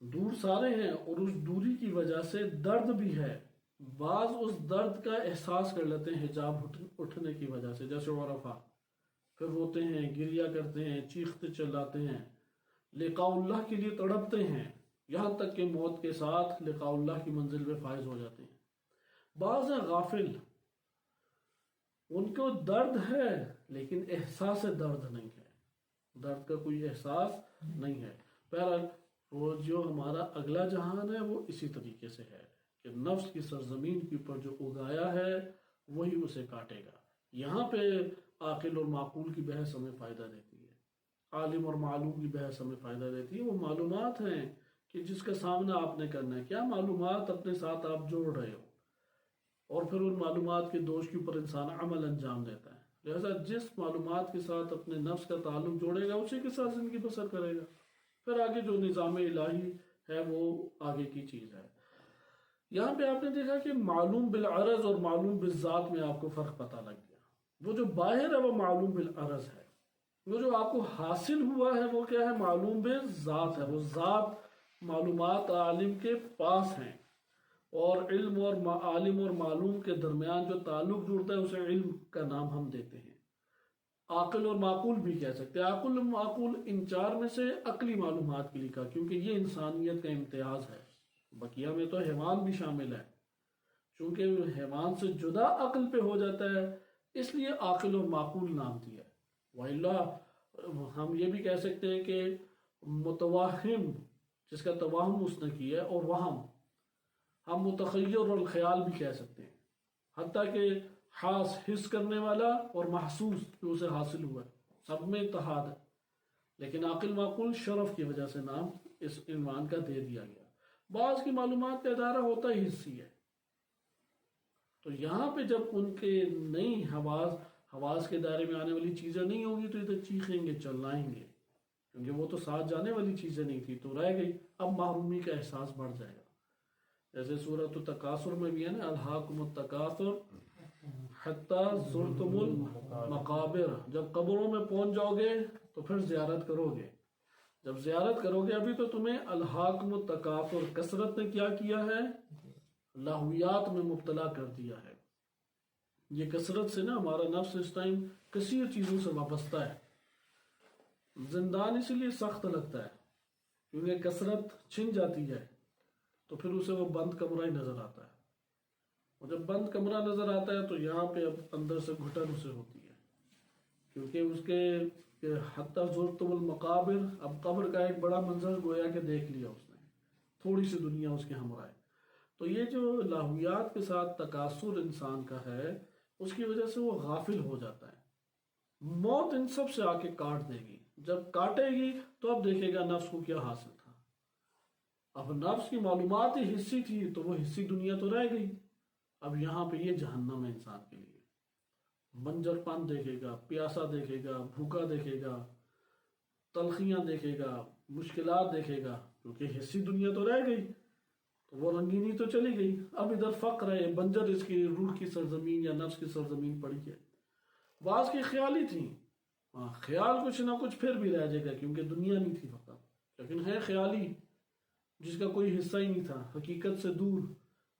دور سارے ہیں اور اس دوری کی وجہ سے درد بھی ہے، بعض اس درد کا احساس کر لیتے ہیں حجاب اٹھنے کی وجہ سے، جیسے عرفا، پھر روتے ہیں، گریہ کرتے ہیں، چیختے چلاتے ہیں، لقاء اللہ کے لیے تڑپتے ہیں، یہاں تک کہ موت کے ساتھ لقاء اللہ کی منزل میں فائز ہو جاتے ہیں۔ بعض ہیں غافل، ان کو درد ہے لیکن احساس درد نہیں ہے، درد کا کوئی احساس نہیں ہے۔ بہرحال وہ جو ہمارا اگلا جہان ہے وہ اسی طریقے سے ہے کہ نفس کی سرزمین کے اوپر جو اگایا ہے وہی اسے کاٹے گا۔ یہاں پہ عاقل اور معقول کی بحث ہمیں فائدہ دیتی ہے، عالم اور معلوم کی بحث ہمیں فائدہ دیتی ہے۔ وہ معلومات ہیں کہ جس کا سامنا آپ نے کرنا ہے، کیا معلومات اپنے ساتھ آپ جوڑ رہے ہو، اور پھر ان معلومات کے دوش کے اوپر انسان عمل انجام دیتا ہے. لہذا جس معلومات کے ساتھ اپنے نفس کا تعلق جوڑے گا اسی کے ساتھ زندگی بسر کرے گا. پھر آگے جو نظام الہی ہے وہ آگے کی چیز ہے. یہاں پہ آپ نے دیکھا کہ معلوم بالعرض اور معلوم بالذات میں آپ کو فرق پتہ لگ گیا. وہ جو باہر ہے وہ معلوم بالعرض ہے، وہ جو آپ کو حاصل ہوا ہے وہ کیا ہے؟ معلوم بالذات ہے. وہ ذات معلومات عالم کے پاس ہیں، اور علم اور عالم اور معلوم کے درمیان جو تعلق جڑتا ہے اسے علم کا نام ہم دیتے ہیں. عاقل اور معقول بھی کہہ سکتے ہیں. عاقل اور معقول ان چار میں سے عقلی معلومات کے لکھا، کیونکہ یہ انسانیت کا امتیاز ہے. بقیہ میں تو حیوان بھی شامل ہے، چونکہ حیوان سے جدا عقل پہ ہو جاتا ہے اس لیے عاقل اور معقول نام دیا ہے. وَإِلَّا ہم یہ بھی کہہ سکتے ہیں کہ متوہم، جس کا توہم اس نے کیا ہے، اور وہم، ہم متخیر اور خیال بھی کہہ سکتے ہیں. حتیٰ کہ حاس حس کرنے والا اور محسوس جو اسے حاصل ہوا ہے سب میں اتحاد ہے. لیکن عاقل معقول شرف کی وجہ سے نام اس عنوان کا دے دیا گیا. بعض کی معلومات کا ادارہ ہوتا ہی حصی ہے، تو یہاں پہ جب ان کے نئی حواس کے دائرے میں آنے والی چیزیں نہیں ہوں گی تو یہ تو چیخیں گے چلائیں گے، کیونکہ وہ تو ساتھ جانے والی چیزیں نہیں تھی تو رہ گئی. اب محرومی کا احساس بڑھ جائے گا. جیسے سورۃ التکاثر میں بھی ہے نا، الہاکم التکاثر حتی زرتم المقابر، جب قبروں میں پہنچ جاؤ گے تو پھر زیارت کرو گے. جب زیارت کرو گے ابھی تو تمہیں الہاکم التکاثر، کثرت نے کیا کیا ہے؟ لاہویات میں مبتلا کر دیا ہے. یہ کثرت سے نا ہمارا نفس اس ٹائم کثیر چیزوں سے وابستہ ہے. زندان اسی لیے سخت لگتا ہے کیونکہ کثرت چھن جاتی ہے تو پھر اسے وہ بند کمرہ ہی نظر آتا ہے. اور جب بند کمرہ نظر آتا ہے تو یہاں پہ اب اندر سے گھٹن اسے ہوتی ہے، کیونکہ اس کے حتی زرتم المقابر، اب قبر کا ایک بڑا منظر گویا کہ دیکھ لیا اس نے، تھوڑی سی دنیا اس کے ہمراہ ہے. تو یہ جو لاہویات کے ساتھ تکاثر انسان کا ہے اس کی وجہ سے وہ غافل ہو جاتا ہے. موت ان سب سے آ کے کاٹ دے گی. جب کاٹے گی تو اب دیکھے گا نفس کو کیا حاصل تھا. اب نفس کی معلومات ہی حصی تھی تو وہ حصی دنیا تو رہ گئی. اب یہاں پہ یہ جہنم ہے انسان کے لیے. منجر پن دیکھے گا، پیاسا دیکھے گا، بھوکا دیکھے گا، تلخیاں دیکھے گا، مشکلات دیکھے گا، کیونکہ حصی دنیا تو رہ گئی تو وہ رنگینی تو چلی گئی. اب ادھر فقر ہے، بنجر اس کی روح کی سرزمین یا نفس کی سرزمین پڑی ہے. بعض کی خیالی تھی، خیال کچھ نہ کچھ پھر بھی رہ جائے گا کیونکہ دنیا نہیں تھی فقط، لیکن ہے خیالی جس کا کوئی حصہ ہی نہیں تھا، حقیقت سے دور.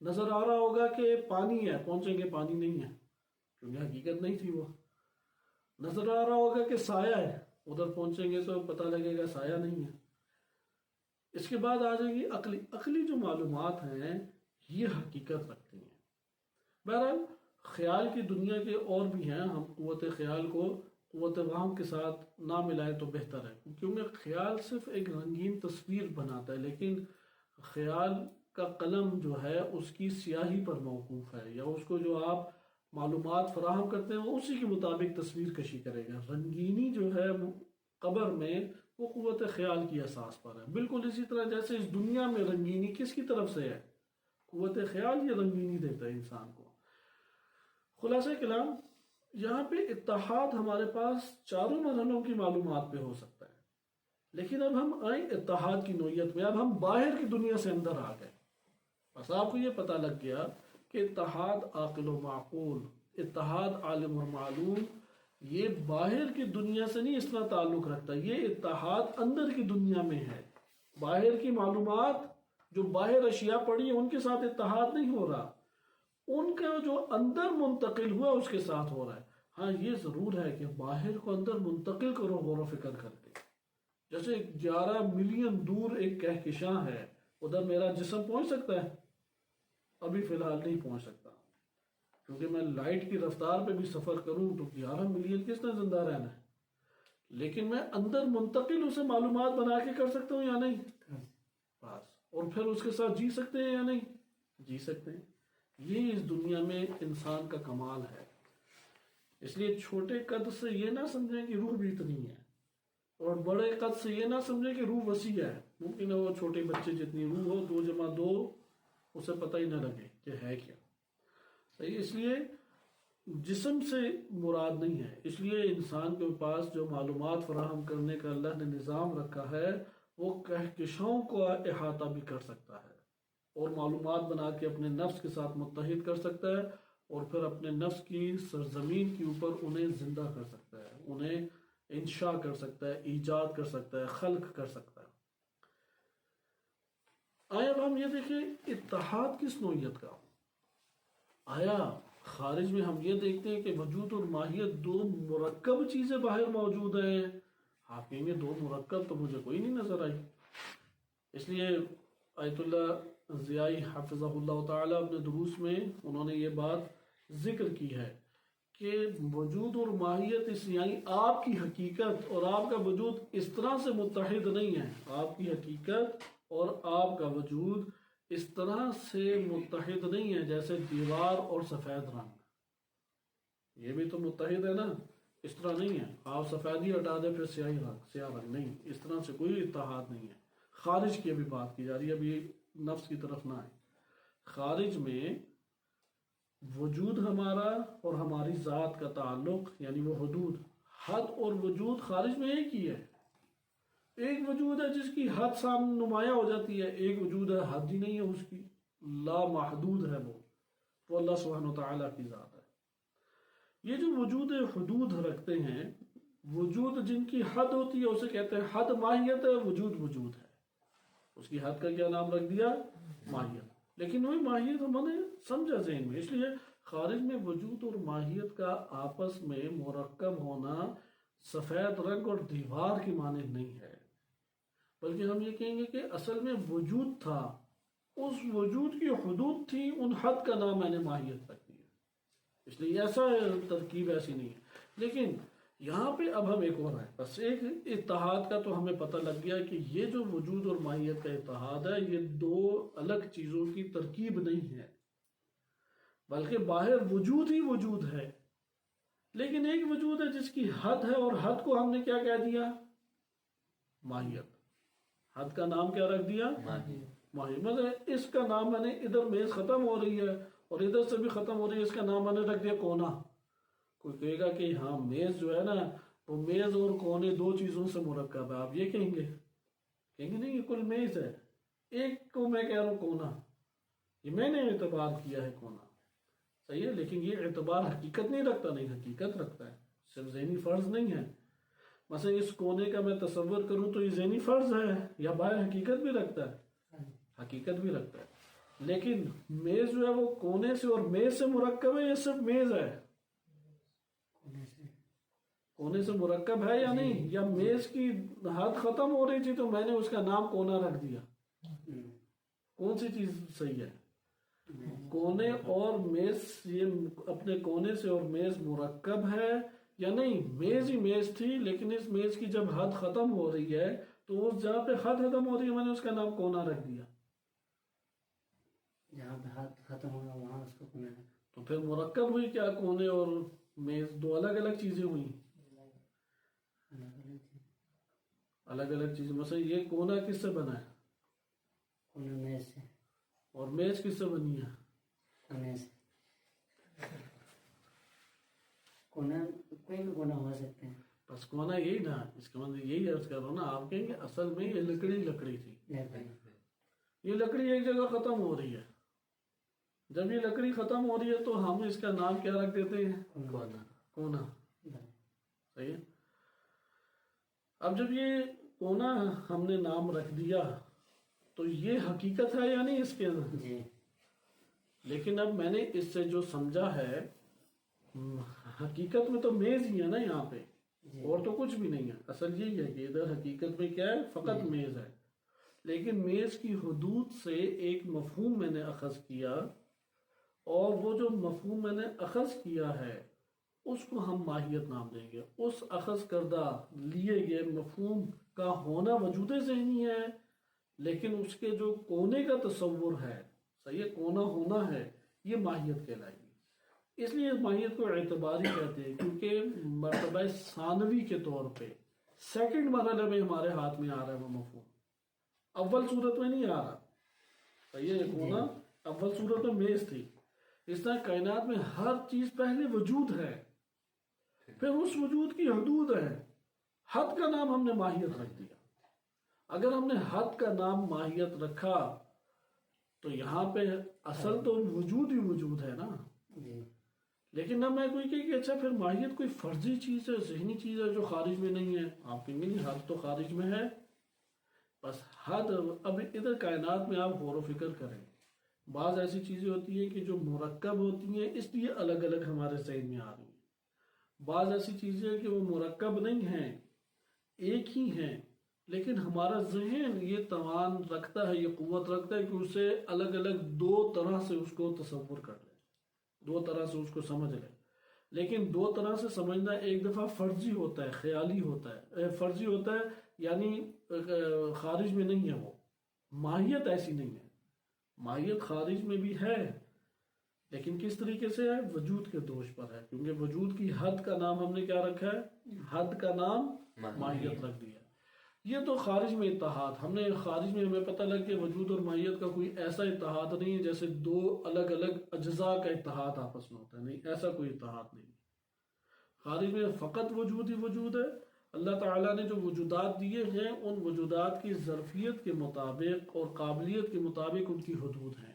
نظر آ رہا ہوگا کہ پانی ہے، پہنچیں گے پانی نہیں ہے کیونکہ حقیقت نہیں تھی. وہ نظر آ رہا ہوگا کہ سایہ ہے، ادھر پہنچیں گے تو پتہ لگے گا سایہ نہیں ہے. اس کے بعد آ جائے گی عقلی جو معلومات ہیں یہ حقیقت رکھتی ہیں. بہرحال خیال کی دنیا کے اور بھی ہیں، ہم قوت خیال کو قوت وہم کے ساتھ نہ ملائے تو بہتر ہے، کیونکہ خیال صرف ایک رنگین تصویر بناتا ہے، لیکن خیال کا قلم جو ہے اس کی سیاہی پر موقوف ہے، یا اس کو جو آپ معلومات فراہم کرتے ہیں وہ اسی کے مطابق تصویر کشی کرے گا. رنگینی جو ہے قبر میں وہ قوت خیال کی اساس پر ہے. بالکل اسی طرح جیسے اس دنیا میں رنگینی کس کی طرف سے ہے؟ قوت خیال یہ رنگینی دیتا ہے انسان کو. خلاصہ کلام یہاں پہ اتحاد ہمارے پاس چاروں مرحلوں کی معلومات پہ ہو سکتا ہے، لیکن اب ہم آئیں اتحاد کی نوعیت میں. اب ہم باہر کی دنیا سے اندر آ گئے. بس آپ کو یہ پتہ لگ گیا کہ اتحاد عاقل و معقول، اتحاد عالم و معلوم، یہ باہر کی دنیا سے نہیں اس طرح تعلق رکھتا. یہ اتحاد اندر کی دنیا میں ہے. باہر کی معلومات جو باہر اشیاء پڑی ہیں ان کے ساتھ اتحاد نہیں ہو رہا، ان کا جو اندر منتقل ہوا اس کے ساتھ ہو رہا ہے. ہاں یہ ضرور ہے کہ باہر کو اندر منتقل کرو غور و فکر کر کے. جیسے 11 ملین دور ایک کہکشاں ہے، ادھر میرا جسم پہنچ سکتا ہے؟ ابھی فی الحال نہیں پہنچ سکتا، کیونکہ میں لائٹ کی رفتار پہ بھی سفر کروں تو 11 ملین کس نے زندہ رہنا ہے. لیکن میں اندر منتقل اسے معلومات بنا کے کر سکتا ہوں یا نہیں؟ بس. اور پھر اس کے ساتھ جی سکتے ہیں یا نہیں؟ جی سکتے ہیں. یہ اس دنیا میں انسان کا کمال ہے. اس لیے چھوٹے قد سے یہ نہ سمجھیں کہ روح بھی اتنی ہے، اور بڑے قد سے یہ نہ سمجھیں کہ روح وسیع ہے. ممکن ہے وہ چھوٹے بچے جتنی روح ہو، 2 × 2 اسے پتہ ہی نہ لگے کہ ہے کیا. صحیح. اس لیے جسم سے مراد نہیں ہے. اس لیے انسان کے پاس جو معلومات فراہم کرنے کا اللہ نے نظام رکھا ہے وہ کہکشاؤں کو احاطہ بھی کر سکتا ہے اور معلومات بنا کے اپنے نفس کے ساتھ متحد کر سکتا ہے اور پھر اپنے نفس کی سرزمین کے اوپر انہیں زندہ کر سکتا ہے, انہیں انشاء کر سکتا ہے, ایجاد کر سکتا ہے, خلق کر سکتا ہے. آیا اب ہم یہ دیکھیں اتحاد کس نوعیت کا. آیا خارج میں ہم یہ دیکھتے ہیں کہ وجود اور ماہیت دو مرکب چیزیں باہر موجود ہیں. آپ کہیں گے دو مرکب تو مجھے کوئی نہیں نظر آئی. اس لیے آیت اللہ ضیائی حفظہ اللہ تعالی اپنے دروس میں انہوں نے یہ بات ذکر کی ہے کہ وجود اور ماہیت اس یعنی آپ کی حقیقت اور آپ کا وجود اس طرح سے متحد نہیں ہے. آپ کی حقیقت اور آپ کا وجود اس طرح سے متحد نہیں ہے جیسے دیوار اور سفید رنگ. یہ بھی تو متحد ہے نا, اس طرح نہیں ہے. آپ سفیدی ہٹا دیں پھر سیاہ رنگ نہیں, اس طرح سے کوئی اتحاد نہیں ہے. خارج کی ابھی بات کی جا رہی ہے, ابھی نفس کی طرف نہ آئے. خارج میں وجود ہمارا اور ہماری ذات کا تعلق یعنی وہ حدود, حد اور وجود خارج میں ایک ہی ہے. ایک وجود ہے جس کی حد سامنے نمایاں ہو جاتی ہے, ایک وجود ہے حد ہی نہیں ہے اس کی, لا محدود ہے وہ اللہ سبحانہ وتعالی کی ذات ہے. یہ جو وجود حدود رکھتے ہیں, وجود جن کی حد ہوتی ہے اسے کہتے ہیں حد. ماہیت ہے, وجود وجود ہے, اس کی حد کا کیا نام رکھ دیا, ماہیت. لیکن وہی ماہیت ہم نے سمجھا ذہن میں. اس لیے خارج میں وجود اور ماہیت کا آپس میں مرکب ہونا سفید رنگ اور دیوار کی مانند نہیں ہے, بلکہ ہم یہ کہیں گے کہ اصل میں وجود تھا, اس وجود کی حدود تھی, ان حد کا نام میں نے ماہیت رکھ دیا. اس لیے ایسا ترکیب ایسی نہیں ہے. لیکن یہاں پہ اب ہم ایک اور ہے, بس ایک اتحاد کا تو ہمیں پتہ لگ گیا کہ یہ جو وجود اور ماہیت کا اتحاد ہے یہ دو الگ چیزوں کی ترکیب نہیں ہے, بلکہ باہر وجود ہی وجود ہے. لیکن ایک وجود ہے جس کی حد ہے, اور حد کو ہم نے کیا کہہ دیا, ماہیت. حد کا نام کیا رکھ دیا, ماہیت. مطلب اس کا نام میں نے ادھر میز ختم ہو رہی ہے اور ادھر سے بھی ختم ہو رہی ہے, اس کا نام میں نے رکھ دیا کونا. کوئی کہے گا کہ ہاں میز جو ہے نا وہ میز اور کونے دو چیزوں سے مرکب ہے, آپ یہ کہیں گے نہیں یہ کل میز ہے, ایک کو میں کہہ رہا ہوں کونا, یہ میں نے اعتبار کیا ہے کونا. صحیح ہے, لیکن یہ اعتبار حقیقت نہیں رکھتا, نہیں حقیقت رکھتا ہے, صرف ذہنی فرض نہیں ہے. مثلا اس کونے کا میں تصور کروں تو یہ ذہنی فرض ہے, یا باہر حقیقت بھی رکھتا ہے, حقیقت بھی رکھتا ہے. لیکن میز جو ہے وہ کونے سے اور میز سے مرکب ہے, یہ صرف میز ہے, کونے سے مرکب ہے یا نہیں, یا میز کی حد ختم ہو رہی تھی تو میں نے اس کا نام کونا رکھ دیا. کون سی چیز صحیح ہے, کونے اور میز, یہ اپنے کونے سے اور میز مرکب ہے یا نہیں. میز ہی میز تھی, لیکن اس میز کی جب حد ختم ہو رہی ہے تو اس جہاں پہ حد ختم ہو رہی ہے میں نے اس کا نام کونا رکھ دیا. جہاں پہ حد ختم ہوگا وہاں اس کو کونا ہے. تو پھر مرکب ہوئی کیا, کونے اور میز دو الگ الگ چیزیں ہوئی, الگ الگ چیزیں. مثلا یہ کونا کس سے بنا ہے, کونا میز سے, اور میز کس سے بنی ہے, کونے سے. کونا کوئی بھی کونا ہو سکتے ہیں. بس کونا یہی نا, اس کا مطلب یہی عرض کر رہا ہوں نا. آپ کہیں گے اصل میں یہ لکڑی تھی, یہ لکڑی ایک جگہ ختم ہو رہی ہے. جب یہ لکڑی ختم ہو رہی ہے تو ہم اس کا نام کیا رکھ دیتے ہیں, کونا. صحیح ہے. اب جب یہ کونا ہم نے نام رکھ دیا تو یہ حقیقت ہے یا نہیں اس کے اندر, جی. لیکن اب میں نے اس سے جو سمجھا ہے, حقیقت میں تو میز ہی ہے نا یہاں پہ, اور تو کچھ بھی نہیں ہے. اصل یہی ہے کہ ادھر حقیقت میں کیا ہے, فقط میز ہے. لیکن میز کی حدود سے ایک مفہوم میں نے اخذ کیا, اور وہ جو مفہوم میں نے اخذ کیا ہے اس کو ہم ماہیت نام دیں گے. اس اخذ کردہ لیے گئے مفہوم کا ہونا وجود ذہنی ہے, لیکن اس کے جو کونے کا تصور ہے, صحیح ہے, کونا ہونا ہے, یہ ماہیت کہلائے گی. اس لیے ماہیت کو اعتباری کہتے ہیں, کیونکہ مرتبہ ثانوی کے طور پہ سیکنڈ مرحلے میں ہمارے ہاتھ میں آ رہا ہے وہ مفہوم, اول صورت میں نہیں آ رہا. صحیح ہے, کونا اول صورت میں میز تھی, اس طرح کائنات میں ہر چیز پہلے وجود ہے، پھر اس وجود کی حدود ہے. حد کا نام ہم نے ماہیت رکھ دیا. اگر ہم نے حد کا نام ماہیت رکھا تو یہاں پہ اصل تو وجود ہی وجود ہے نا. جی لیکن اب میں کوئی کہ اچھا پھر ماہیت کوئی فرضی چیز ہے، ذہنی چیز ہے جو خارج میں نہیں ہے. آپ کہیں گے نہیں، حد تو خارج میں ہے. بس حد اب ادھر کائنات میں آپ غور و فکر کریں. بعض ایسی چیزیں ہوتی ہیں کہ جو مرکب ہوتی ہیں اس لیے الگ الگ ہمارے ذہن میں آ رہی ہیں. بعض ایسی چیزیں ہیں کہ وہ مرکب نہیں ہیں، ایک ہی ہیں، لیکن ہمارا ذہن یہ توان رکھتا ہے، یہ قوت رکھتا ہے کہ اسے الگ الگ دو طرح سے اس کو تصور کر لے، دو طرح سے اس کو سمجھ لے. لیکن دو طرح سے سمجھنا ایک دفعہ فرضی ہوتا ہے، خیالی ہوتا ہے، فرضی ہوتا ہے یعنی خارج میں نہیں ہے. وہ ماہیت ایسی نہیں ہے. ماہیت خارج میں بھی ہے، لیکن کس طریقے سے ہے؟ وجود کے دوش پر ہے. کیونکہ وجود کی حد کا نام ہم نے کیا رکھا ہے؟ حد کا نام ماہیت رکھ دیا. یہ تو خارج میں اتحاد. ہم نے خارج میں ہمیں پتہ لگ کہ وجود اور ماہیت کا کوئی ایسا اتحاد نہیں ہے جیسے دو الگ الگ اجزاء کا اتحاد آپس میں ہوتا ہے. نہیں، ایسا کوئی اتحاد نہیں. خارج میں فقط وجود ہی وجود ہے. اللہ تعالیٰ نے جو وجودات دیے ہیں ان وجودات کی ظرفیت کے مطابق اور قابلیت کے مطابق ان کی حدود ہیں.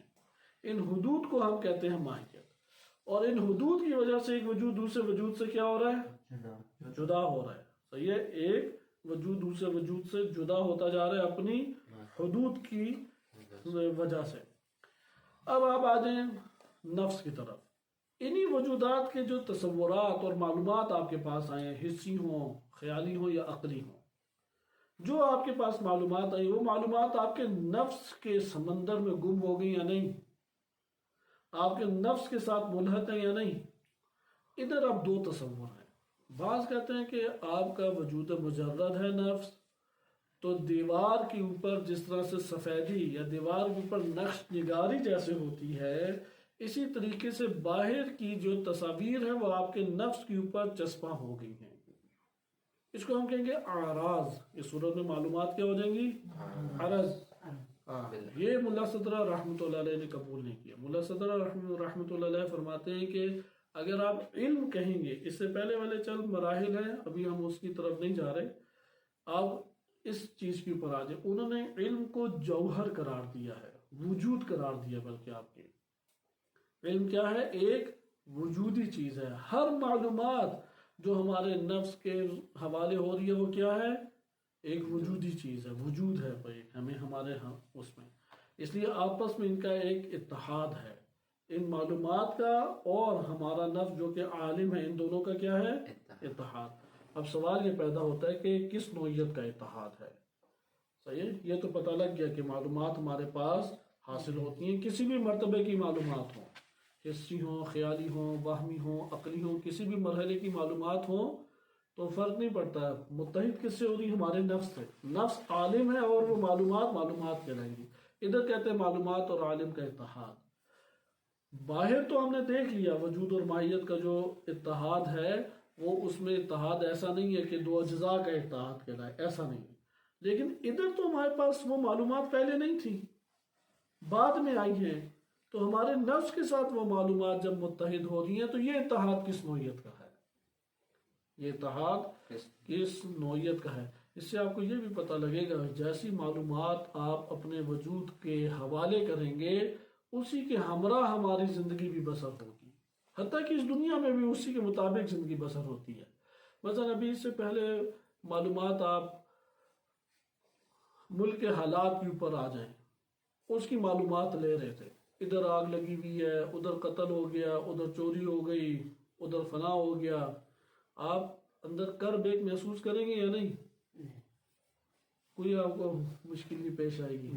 ان حدود کو ہم کہتے ہیں ماہیت. اور ان حدود کی وجہ سے ایک وجود دوسرے وجود سے کیا ہو رہا ہے؟ جدا ہو رہا ہے. صحیح ہے؟ ایک وجود دوسرے وجود سے جدا ہوتا جا رہا ہے اپنی حدود کی وجہ سے. اب آپ آ جائیں نفس کی طرف. انہی وجودات کے جو تصورات اور معلومات آپ کے پاس آئے ہیں، حسی ہوں، خیالی ہوں یا عقلی ہوں، جو آپ کے پاس معلومات آئی وہ معلومات آپ کے نفس کے سمندر میں گم ہو گئی یا نہیں؟ آپ کے نفس کے ساتھ ملحق ہیں یا نہیں؟ ادھر اب دو تصور ہیں. بعض کہتے ہیں کہ آپ کا وجود مجرد ہے نفس، تو دیوار کے اوپر جس طرح سے سفیدی یا دیوار کے اوپر نقش نگاری جیسے ہوتی ہے، اسی طریقے سے باہر کی جو تصاویر ہیں وہ آپ کے نفس کے اوپر چسپاں ہو گئی ہیں. اس کو ہم کہیں گے اعراض. اس صورت میں معلومات کیا ہو جائیں گی؟ عرض. یہ ملا صدرہ رحمۃ اللہ علیہ نے قبول نہیں کیا. ملا صدرہ رحمۃ اللہ علیہ فرماتے ہیں کہ اگر آپ علم کہیں گے، اس سے پہلے والے چند مراحل ہیں، ابھی ہم اس کی طرف نہیں جا رہے، آپ اس چیز کے اوپر آ جائیں. انہوں نے علم کو جوہر قرار دیا ہے، وجود قرار دیا. بلکہ آپ کے علم کیا ہے؟ ایک وجودی چیز ہے. ہر معلومات جو ہمارے نفس کے حوالے ہو رہی ہے وہ کیا ہے؟ ایک وجودی چیز ہے، وجود ہے کوئی ہمیں ہمارے اس میں. اس لیے آپس میں ان کا ایک اتحاد ہے. ان معلومات کا اور ہمارا نفس جو کہ عالم ہے، ان دونوں کا کیا ہے؟ اتحاد. اب سوال یہ پیدا ہوتا ہے کہ کس نوعیت کا اتحاد ہے؟ صحیح ہے؟ یہ تو پتہ لگ گیا کہ معلومات ہمارے پاس حاصل ہوتی ہیں، کسی بھی مرتبے کی معلومات ہوں، حسی ہوں، خیالی ہوں، وہمی ہوں، عقلی ہوں، کسی بھی مرحلے کی معلومات ہوں تو فرق نہیں پڑتا. متحد کس سے ہو رہی؟ ہمارے نفس سے. نفس عالم ہے اور وہ معلومات کہلائیں گی. ادھر کہتے ہیں معلومات اور عالم کا اتحاد. باہر تو ہم نے دیکھ لیا وجود اور ماہیت کا جو اتحاد ہے، وہ اس میں اتحاد ایسا نہیں ہے کہ دو اجزاء کا اتحاد کہلائے، ایسا نہیں. لیکن ادھر تو ہمارے پاس وہ معلومات پہلے نہیں تھی، بعد میں آئی ہیں. تو ہمارے نفس کے ساتھ وہ معلومات جب متحد ہو رہی ہیں تو یہ اتحاد کس نوعیت کا ہے؟ یہ اتحاد کس نوعیت کا ہے؟ اس سے آپ کو یہ بھی پتہ لگے گا جیسی معلومات آپ اپنے وجود کے حوالے کریں گے اسی کے ہمراہ ہماری زندگی بھی بسر ہوگی. حتیٰ کہ اس دنیا میں بھی اسی کے مطابق زندگی بسر ہوتی ہے. مثلا ابھی اس سے پہلے معلومات آپ ملک کے حالات کے اوپر آ جائیں، اس کی معلومات لے رہے تھے. ادھر آگ لگی ہوئی ہے، ادھر قتل ہو گیا، ادھر چوری ہو گئی، ادھر فنا ہو گیا. آپ اندر کرب ایک محسوس کریں گے یا نہیں؟ کوئی آپ کو مشکل نہیں پیش آئے گی؟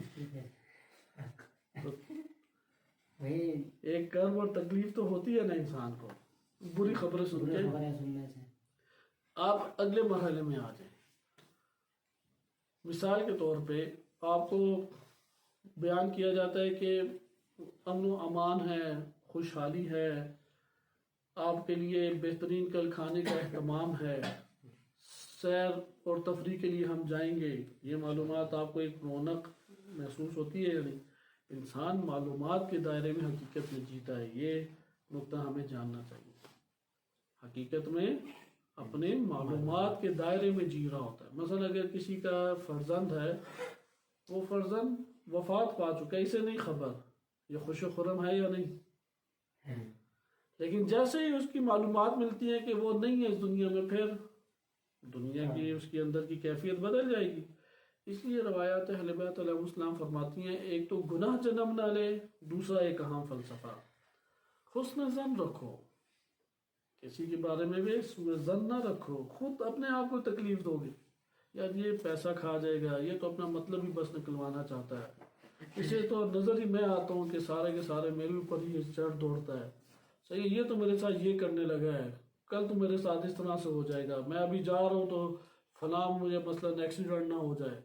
ایک کرب اور تکلیف تو ہوتی ہے نا انسان کو، بری خبریں سن کے. آپ اگلے مرحلے میں آ جائیں. مثال کے طور پہ آپ کو بیان کیا جاتا ہے کہ امن و امان ہے، خوشحالی ہے، آپ کے لیے بہترین کل کھانے کا اہتمام ہے، سیر اور تفریح کے لیے ہم جائیں گے. یہ معلومات آپ کو ایک رونق محسوس ہوتی ہے یا نہیں؟ انسان معلومات کے دائرے میں حقیقت میں جیتا ہے. یہ نقطہ ہمیں جاننا چاہیے. حقیقت میں اپنے معلومات کے دائرے میں جی رہا ہوتا ہے. مثلا اگر کسی کا فرزند ہے، وہ فرزند وفات پا چکا ہے، اسے نہیں خبر یہ خوش و خرم ہے یا نہیں، لیکن جیسے ہی اس کی معلومات ملتی ہیں کہ وہ نہیں ہے اس دنیا میں، پھر دنیا کی اس کے اندر کی کیفیت بدل جائے گی. اس لیے روایات اہل بیت علیہ السلام فرماتی ہیں ایک تو گناہ جنم نہ لے، دوسرا ایک اہم فلسفہ حسن ظن رکھو. کسی کے بارے میں بھی سوء ظن نہ رکھو. خود اپنے آپ کو تکلیف دو گے، یار یہ پیسہ کھا جائے گا، یہ تو اپنا مطلب ہی بس نکلوانا چاہتا ہے، اسے تو نظر ہی میں آتا ہوں کہ سارے کے سارے میرے اوپر ہی چڑھ دوڑتا ہے، صحیح یہ تو میرے ساتھ یہ کرنے لگا ہے، کل تو میرے ساتھ اس طرح سے ہو جائے گا، میں ابھی جا رہا ہوں تو فلاں مجھے مثلاً ایکسیڈنٹ نہ ہو جائے.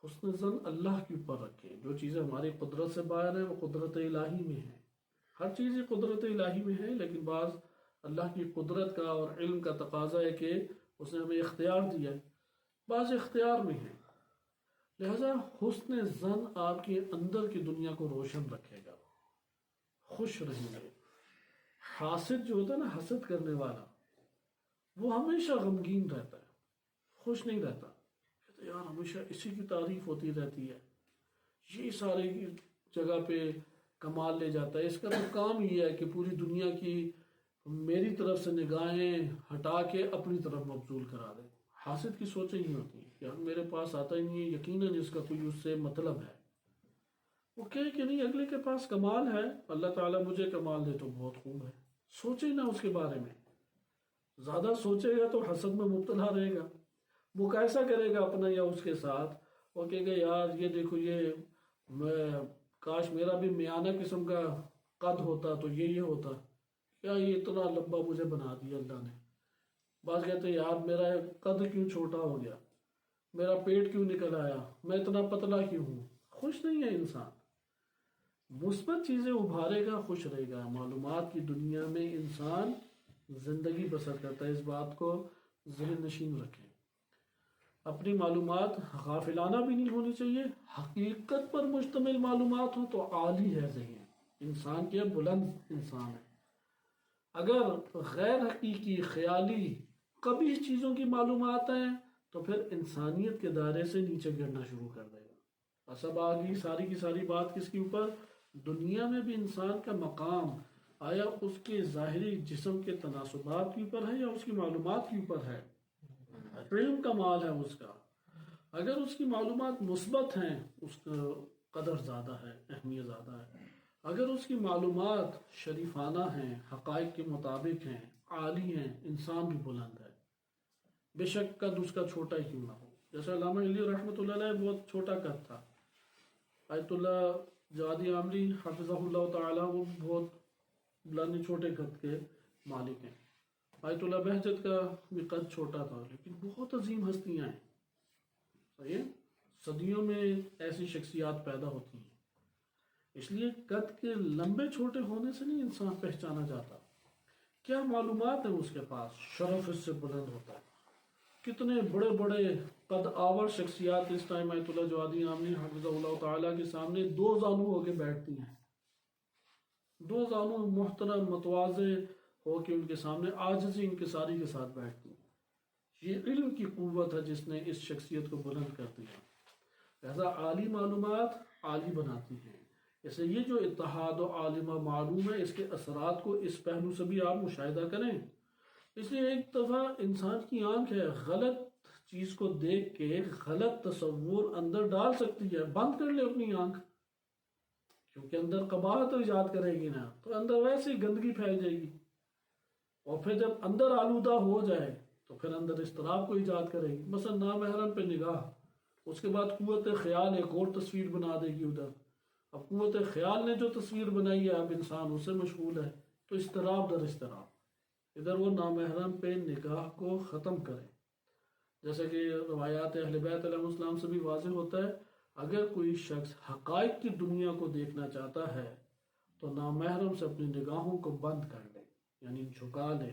حسن ظن اللہ کے اوپر رکھیں. جو چیزیں ہماری قدرت سے باہر ہیں وہ قدرت الہی میں ہیں. ہر چیز قدرت الہی میں ہے، لیکن بعض اللہ کی قدرت کا اور علم کا تقاضا ہے کہ اس نے ہمیں اختیار دیا ہے، بعض اختیار میں ہیں. لہذا حسن ظن آپ کے اندر کی دنیا کو روشن رکھے گا، خوش رہیں گے. حاسد جو ہوتا ہے نا، حسد کرنے والا، وہ ہمیشہ غمگین رہتا ہے، خوش نہیں رہتا. کہتے یار ہمیشہ اسی کی تعریف ہوتی رہتی ہے، یہ سارے جگہ پہ کمال لے جاتا ہے، اس کا تو کام یہ ہے کہ پوری دنیا کی میری طرف سے نگاہیں ہٹا کے اپنی طرف مبذول کرا دے. حاسد کی سوچیں ہی ہوتی ہیں کہ یار میرے پاس آتا ہی نہیں ہے، یقیناً اس کا کوئی اس سے مطلب ہے. وہ کہے کہ نہیں، اگلے کے پاس کمال ہے، اللہ تعالیٰ مجھے کمال دے تو بہت خوب ہے. سوچے نہ اس کے بارے میں، زیادہ سوچے گا تو حسد میں مبتلا رہے گا، مقایسہ کرے گا اپنا یا اس کے ساتھ، وہ کہے گا یار یہ دیکھو میں کاش میرا بھی میانہ قسم کا قد ہوتا تو یہ ہوتا، کیا یہ اتنا لمبا مجھے بنا دیا اللہ نے. بعض کہتے ہیں یار میرا قد کیوں چھوٹا ہو گیا، میرا پیٹ کیوں نکل آیا، میں اتنا پتلا کیوں ہوں. خوش نہیں ہے انسان. مثبت چیزیں ابھارے گا، خوش رہے گا. معلومات کی دنیا میں انسان زندگی بسر کرتا ہے، اس بات کو ذہن نشین رکھیں. اپنی معلومات غافلانہ بھی نہیں ہونی چاہیے. حقیقت پر مشتمل معلومات ہو تو عالی ہے ذہن، انسان کے بلند انسان ہے. اگر غیر حقیقی، خیالی، قبیح چیزوں کی معلومات ہیں تو پھر انسانیت کے دائرے سے نیچے گرنا شروع کر دے گا. بس اب آگئی ساری کی ساری بات کس کے اوپر؟ دنیا میں بھی انسان کا مقام آیا اس کے ظاہری جسم کے تناسبات کے اوپر ہے یا اس کی معلومات کے اوپر ہے؟ علم کا مال ہے اس کا. اگر اس کی معلومات مثبت ہیں اس کا قدر زیادہ ہے، اہمیت زیادہ ہے. اگر اس کی معلومات شریفانہ ہیں، حقائق کے مطابق ہیں، عالی ہیں، انسان بھی بلند ہے، بے شک قد اس کا چھوٹا ہی کیوں نہ ہو. جیسے علامہ علی رحمۃ اللہ علیہ بہت چھوٹا قد تھا. آیت اللہ جوادی عامری حفظہ اللہ تعالی وہ بہت بلند چھوٹے قد کے مالک ہیں. آیت اللہ بہجت کا بھی قد چھوٹا تھا، لیکن بہت عظیم ہستیاں ہیں. صحیح، صدیوں میں ایسی شخصیات پیدا ہوتی ہیں. اس لیے قد کے لمبے چھوٹے ہونے سے نہیں انسان پہچانا جاتا، کیا معلومات ہیں اس کے پاس، شرف اس سے بلند ہوتا ہے. کتنے بڑے بڑے قد آور شخصیات اس ٹائم آیت اللہ جوادی عامری حفظہ اللہ تعالیٰ کے سامنے دو زانو ہو کے بیٹھتی ہیں، دو زانو محترم متواضع ہو کے ان کے سامنے عاجزی انکساری کے ساتھ بیٹھتی ہیں. یہ علم کی قوت ہے جس نے اس شخصیت کو بلند کر دیا. لہذا عالی معلومات عالی بناتی ہیں. اسے یہ جو اتحاد و عالمہ معلوم ہے، اس کے اثرات کو اس پہلو سے بھی آپ مشاہدہ کریں. اس لیے ایک دفعہ انسان کی آنکھ ہے، غلط چیز کو دیکھ کے غلط تصور اندر ڈال سکتی ہے. بند کر لے اپنی آنکھ، کیونکہ اندر قباحت ایجاد کرے گی نا تو اندر ویسے ہی گندگی پھیل جائے گی، اور پھر جب اندر آلودہ ہو جائے تو پھر اندر اضطراب کو ایجاد کرے گی. مثلا نامحرم پہ نگاہ، اس کے بعد قوت خیال ایک اور تصویر بنا دے گی ادھر. اب قوت خیال نے جو تصویر بنائی ہے اب انسان اسے مشغول ہے، تو اضطراب در اضطراب. ادھر وہ نامحرم پہ نگاہ کو ختم کریں. جیسے کہ روایات اہل بیت علیہ السلام سے بھی واضح ہوتا ہے، اگر کوئی شخص حقائق کی دنیا کو دیکھنا چاہتا ہے تو نامحرم سے اپنی نگاہوں کو بند کر لے، یعنی جھکا لے.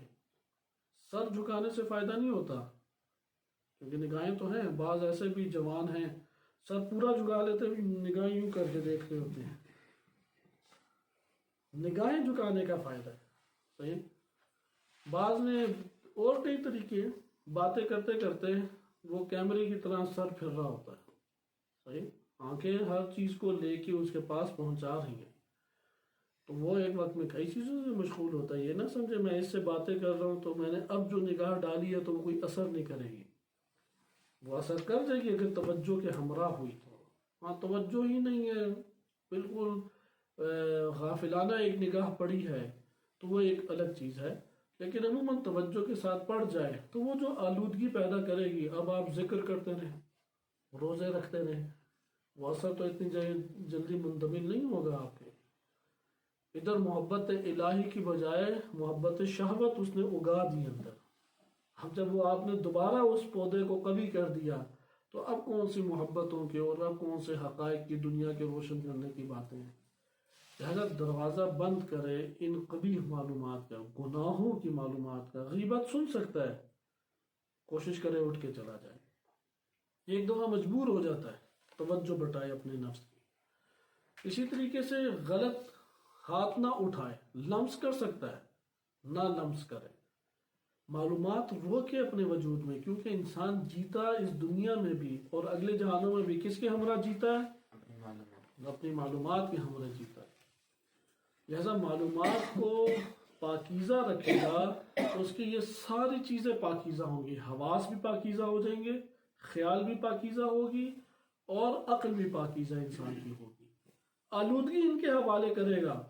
سر جھکانے سے فائدہ نہیں ہوتا، کیونکہ نگاہیں تو ہیں، بعض ایسے بھی جوان ہیں سر پورا جھکا لیتے، نگاہیں یوں کر کے دیکھتے ہوتے ہیں. نگاہیں جھکانے کا فائدہ ہے. صحیح. بعض نے اور کئی طریقے ہیں، باتیں کرتے کرتے وہ کیمرے کی طرح سر پھر رہا ہوتا ہے. صحیح. آنکھیں ہر چیز کو لے کے اس کے پاس پہنچا رہی ہیں، تو وہ ایک وقت میں کئی چیزوں سے مشغول ہوتا ہے. یہ نہ سمجھے میں اس سے باتیں کر رہا ہوں تو میں نے اب جو نگاہ ڈالی ہے تو وہ کوئی اثر نہیں کرے گی. وہ اثر کر جائے گی اگر توجہ کے ہمراہ ہوئی تو. ہاں توجہ ہی نہیں ہے، بالکل غافلانہ ایک نگاہ پڑی ہے تو وہ ایک الگ چیز ہے. لیکن عموماً توجہ کے ساتھ پڑ جائے تو وہ جو آلودگی پیدا کرے گی، اب آپ ذکر کرتے رہیں، روزے رکھتے رہیں، وہ اثر تو اتنی جلدی منتقل نہیں ہوگا آپ کے. ادھر محبت الہی کی بجائے محبت شہوت اس نے اگا دی اندر. اب جب وہ آپ نے دوبارہ اس پودے کو قوی کر دیا تو اب کون سی محبتوں کے اور اب کون سے حقائق کی دنیا کے روشن کرنے کی باتیں ہیں. لہذا دروازہ بند کرے ان قبیح معلومات کا، گناہوں کی معلومات کا. غیبت سن سکتا ہے، کوشش کرے اٹھ کے چلا جائے. ایک دفعہ مجبور ہو جاتا ہے توجہ بٹائے اپنے نفس کی. اسی طریقے سے غلط ہاتھ نہ اٹھائے، لمس کر سکتا ہے نہ لمس کرے. معلومات وہ کہ اپنے وجود میں، کیونکہ انسان جیتا اس دنیا میں بھی اور اگلے جہانوں میں بھی کس کے ہمراہ جیتا ہے؟ اپنی معلومات کے ہمراہ جیتا ہے. لہذا معلومات کو پاکیزہ رکھے گا تو اس کی یہ ساری چیزیں پاکیزہ ہوں گی. حواس بھی پاکیزہ ہو جائیں گے، خیال بھی پاکیزہ ہوگی اور عقل بھی پاکیزہ انسان کی ہوگی. آلودگی ان کے حوالے کرے گا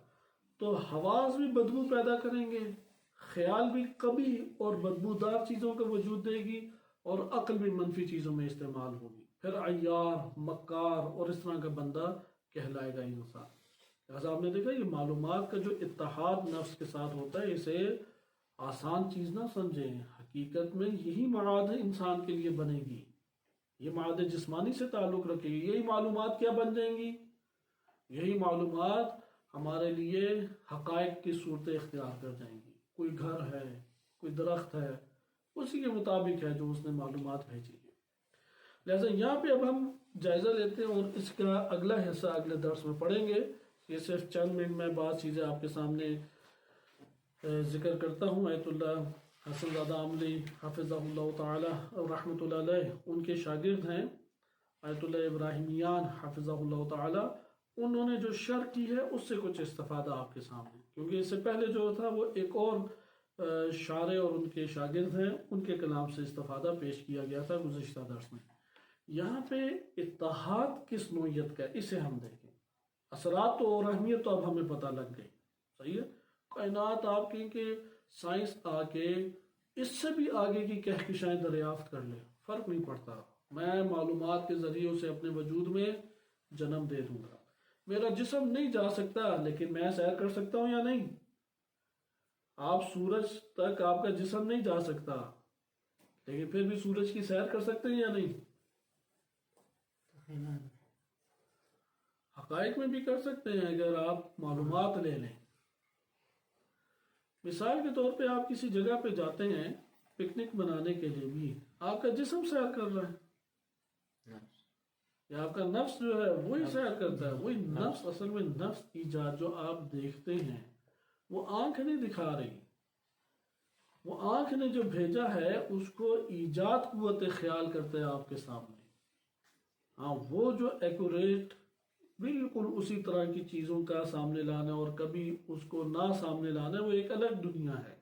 تو حواس بھی بدبو پیدا کریں گے، خیال بھی قبیح اور بدبودار چیزوں کا وجود دے گی اور عقل بھی منفی چیزوں میں استعمال ہوگی. پھر عیار، مکار اور اس طرح کا بندہ کہلائے گا انسان. لہٰذا آپ نے دیکھا یہ معلومات کا جو اتحاد نفس کے ساتھ ہوتا ہے اسے آسان چیز نہ سمجھیں. حقیقت میں یہی معاد انسان کے لیے بنے گی، یہ معاد جسمانی سے تعلق رکھے گی. یہی معلومات کیا بن جائیں گی؟ یہی معلومات ہمارے لیے حقائق کی صورتیں اختیار کر جائیں گی. کوئی گھر ہے، کوئی درخت ہے، اسی کے مطابق ہے جو اس نے معلومات بھیجی ہے. لہٰذا یہاں پہ اب ہم جائزہ لیتے ہیں اور اس کا اگلا حصہ اگلے درس میں پڑھیں گے. یہ صرف چند منٹ میں بعض چیزیں آپ کے سامنے ذکر کرتا ہوں. آیت اللہ حسن زادہ عملی حافظہ اللہ تعالی اور رحمۃ اللہ علیہ ان کے شاگرد ہیں آیت اللہ ابراہیمیان حافظہ اللہ تعالی. انہوں نے جو شرح کی ہے اس سے کچھ استفادہ آپ کے سامنے، کیونکہ اس سے پہلے جو تھا وہ ایک اور شارع اور ان کے شاگرد ہیں ان کے کلام سے استفادہ پیش کیا گیا تھا گزشتہ درس میں. یہاں پہ اتحاد کس نوعیت کا ہے اسے ہم دیکھیں. اثرات تو اور اہمیت تو اب ہمیں پتہ لگ گئی. صحیح ہے. کائنات آپ کہیں کہ سائنس آ کے اس سے بھی آگے کی کہکشائیں دریافت کر لے، فرق نہیں پڑتا. میں معلومات کے ذریعے سے اپنے وجود میں جنم دے دوں گا. میرا جسم نہیں جا سکتا لیکن میں سیر کر سکتا ہوں یا نہیں؟ آپ سورج تک آپ کا جسم نہیں جا سکتا لیکن پھر بھی سورج کی سیر کر سکتے ہیں یا نہیں؟ حقائق میں بھی کر سکتے ہیں اگر آپ معلومات لے لیں. مثال کے طور پہ آپ کسی جگہ پہ جاتے ہیں پکنک بنانے کے لیے، بھی آپ کا جسم سیر کر رہا ہے یا آپ کا نفس جو ہے وہی سیر کرتا ہے؟ وہی نفس، اصل میں نفس ایجاد جو آپ دیکھتے ہیں وہ آنکھ نہیں دکھا رہی. وہ آنکھ نے جو بھیجا ہے اس کو ایجاد قوت خیال کرتا ہے آپ کے سامنے. ہاں وہ جو ایکوریٹ بالکل اسی طرح کی چیزوں کا سامنے لانا اور کبھی اس کو نہ سامنے لانا وہ ایک الگ دنیا ہے.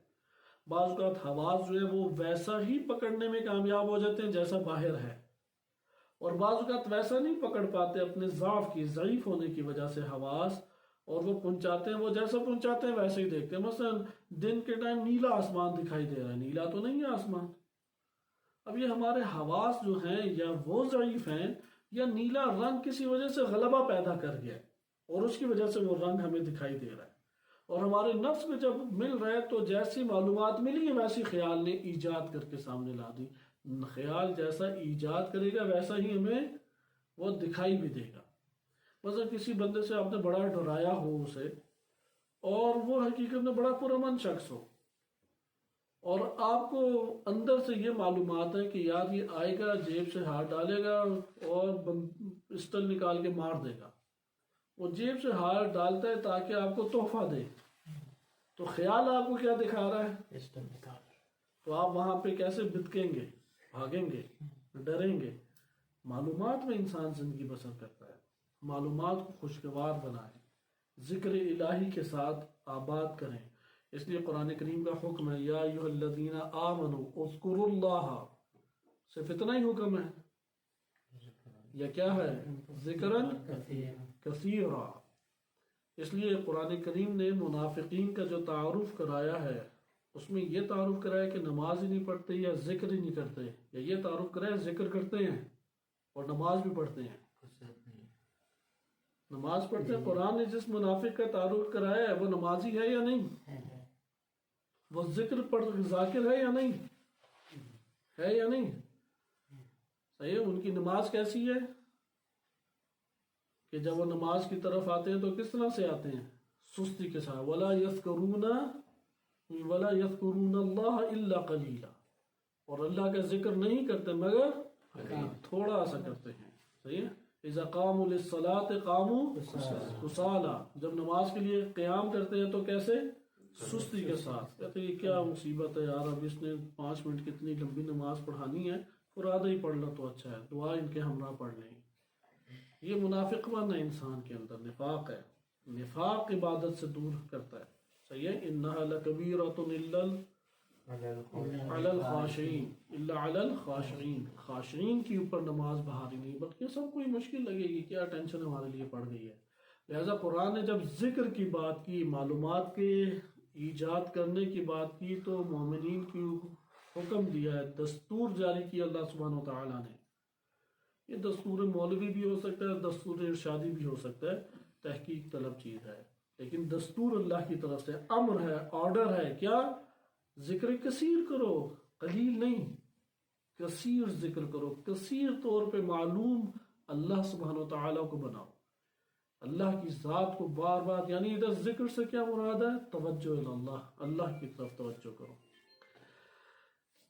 بعض اوقات حواس جو ہے وہ ویسا ہی پکڑنے میں کامیاب ہو جاتے ہیں جیسا باہر ہے، اور بعض اوقات ویسا نہیں پکڑ پاتے اپنے ضعف کی، ضعیف ہونے کی وجہ سے حواس، اور وہ پہنچاتے ہیں، وہ جیسا پہنچاتے ہیں ویسے ہی دیکھتے ہیں. مثلا دن کے ٹائم نیلا آسمان دکھائی دے رہا ہے، نیلا تو نہیں ہے آسمان. اب یہ ہمارے حواس جو ہیں یا وہ ضعیف ہیں یا نیلا رنگ کسی وجہ سے غلبہ پیدا کر گیا اور اس کی وجہ سے وہ رنگ ہمیں دکھائی دے رہا ہے. اور ہمارے نفس میں جب مل رہا ہے تو جیسی معلومات ملی ہیں ویسی خیال نے ایجاد کر کے سامنے لا دی. خیال جیسا ایجاد کرے گا ویسا ہی ہمیں وہ دکھائی بھی دے گا. مثلا کسی بندے سے آپ نے بڑا ڈرایا ہو اسے، اور وہ حقیقت میں بڑا پرامن شخص ہو، اور آپ کو اندر سے یہ معلومات ہے کہ یار یہ آئے گا جیب سے ہاتھ ڈالے گا اور پسٹل نکال کے مار دے گا، وہ جیب سے ہار ڈالتا ہے تاکہ آپ کو تحفہ دے، تو خیال آپ کو کیا دکھا رہا ہے؟ تو آپ وہاں پہ کیسے بتکیں گے، بھاگیں گے، ڈریں گے؟ معلومات میں انسان زندگی بسر کرتا ہے، معلومات کو خوشگوار بنائیں، ذکر الہی کے ساتھ آباد کریں۔ اس لیے قرآن کریم کا حکم ہے یا ایھا الذین آمنوا اذکروا اللہ، صرف اتنا ہی حکم ہے، یا کیا ہے؟ ذکرن کثیرا۔ اس لیے قرآن کریم نے منافقین کا جو تعارف کرایا ہے اس میں یہ تعارف کرایا کہ نماز ہی نہیں پڑھتے یا ذکر ہی نہیں کرتے، یا یہ تعارف کرایا ذکر کرتے ہیں اور نماز بھی پڑھتے ہیں، نماز پڑھتے ہیں۔ قرآن نے جس منافق کا تعارف کرایا ہے وہ نمازی ہے یا نہیں؟ وہ ذاکر ہے یا نہیں؟ ہے یا نہیں؟ صحیح ہے۔ ان کی نماز کیسی ہے کہ جب وہ نماز کی طرف آتے ہیں تو کس طرح سے آتے ہیں؟ سستی کے ساتھ۔ وَلَا يَذْكُرُونَ اللَّهَ إِلَّا قَلِيلًا، اور اللہ کا ذکر نہیں کرتے مگر تھوڑا سا کرتے ہیں۔ صحیح ہے۔ اِذَا قَامُوا لِلصَّلَاةِ قَامُوا كُسَالَىٰ، جب نماز کے لیے قیام کرتے ہیں تو کیسے؟ سستی کے ساتھ۔ کہتے ہیں یہ کیا مصیبت ہے یار، اب اس نے 5 منٹ کتنی لمبی نماز پڑھانی ہے، فرادہ ہی پڑھ لو تو اچھا ہے، دعا ان کے ہمراہ پڑھ لیں۔ یہ منافق پن ہے انسان کے اندر، نفاق ہے۔ نفاق عبادت سے دور کرتا ہے۔ صحیح ہے۔ انہا لکبیرۃ الا علی الخاشعین، خاشعین کے اوپر نماز بہاری نہیں، بلکہ سب کو مشکل لگے گی، کیا ٹینشن ہمارے لیے پڑ گئی ہے۔ لہذا قرآن نے جب ذکر کی بات کی، معلومات کے ایجاد کرنے کی بات کی، تو مومنین کی حکم دیا ہے، دستور جاری کیا اللہ سبحانہ و تعالیٰ نے۔ یہ دستور مولوی بھی ہو سکتا ہے، دستور ارشادی بھی ہو سکتا ہے، تحقیق طلب چیز ہے، لیکن دستور اللہ کی طرف سے امر ہے، آرڈر ہے، کیا؟ ذکر کثیر کرو، قلیل نہیں، کثیر ذکر کرو، کثیر طور پہ معلوم اللہ سبحانہ و تعالیٰ کو بناؤ، اللہ کی ذات کو بار بار، یعنی ادھر ذکر سے کیا مراد ہے؟ توجہ اللہ، اللہ کی طرف توجہ کرو۔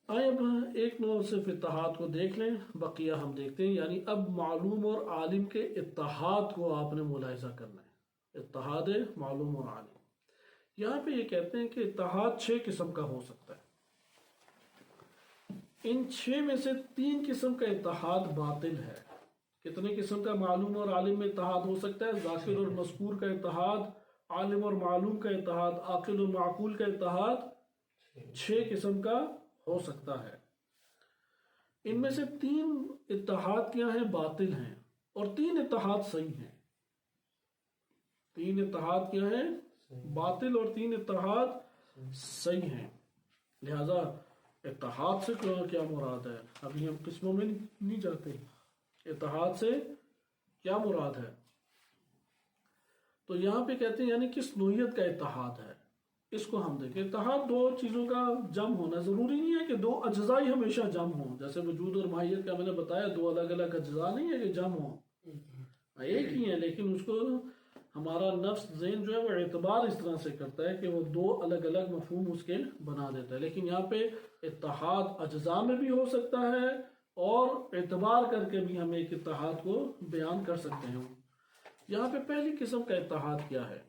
آئے اب ایک نو صرف اتحاد کو دیکھ لیں، بقیہ ہم دیکھتے ہیں۔ یعنی اب معلوم اور عالم کے اتحاد کو آپ نے ملاحظہ کرنا ہے، اتحاد معلوم اور عالم۔ یہاں پہ یہ کہتے ہیں کہ اتحاد 6 قسم کا ہو سکتا ہے، ان 6 میں سے 3 قسم کا اتحاد باطل ہے۔ کتنے قسم کا معلوم اور عالم میں اتحاد ہو سکتا ہے؟ ذاکر اور مذکور کا اتحاد، عالم اور معلوم کا اتحاد، عاقل اور معقول کا اتحاد، 6 قسم کا ہو سکتا ہے۔ ان میں سے 3 اتحاد کیا ہیں؟ باطل ہیں، اور 3 اتحاد صحیح ہیں۔ 3 اتحاد کیا ہیں؟ باطل، اور 3 اتحاد صحیح ہیں۔ لہذا اتحاد سے کیا مراد ہے؟ ابھی ہم قسموں میں نہیں جاتے، اتحاد سے کیا مراد ہے؟ تو یہاں پہ کہتے ہیں یعنی کس نوعیت کا اتحاد ہے، اس کو ہم دیکھیں۔ اتحاد 2 چیزوں کا جمع ہونا، ضروری نہیں ہے کہ 2 اجزاء ہی ہمیشہ جمع ہوں، جیسے وجود اور ماہیت کا میں نے بتایا، 2 الگ الگ اجزاء نہیں ہے کہ جمع ہوں، ایک ہی ہے، لیکن اس کو ہمارا نفس ذہن جو ہے وہ اعتبار اس طرح سے کرتا ہے کہ وہ 2 الگ الگ مفہوم اس کے بنا دیتا ہے۔ لیکن یہاں پہ اتحاد اجزاء میں بھی ہو سکتا ہے، اور اعتبار کر کے بھی ہم ایک اتحاد کو بیان کر سکتے ہیں۔ یہاں پہ پہلی قسم کا اتحاد کیا ہے؟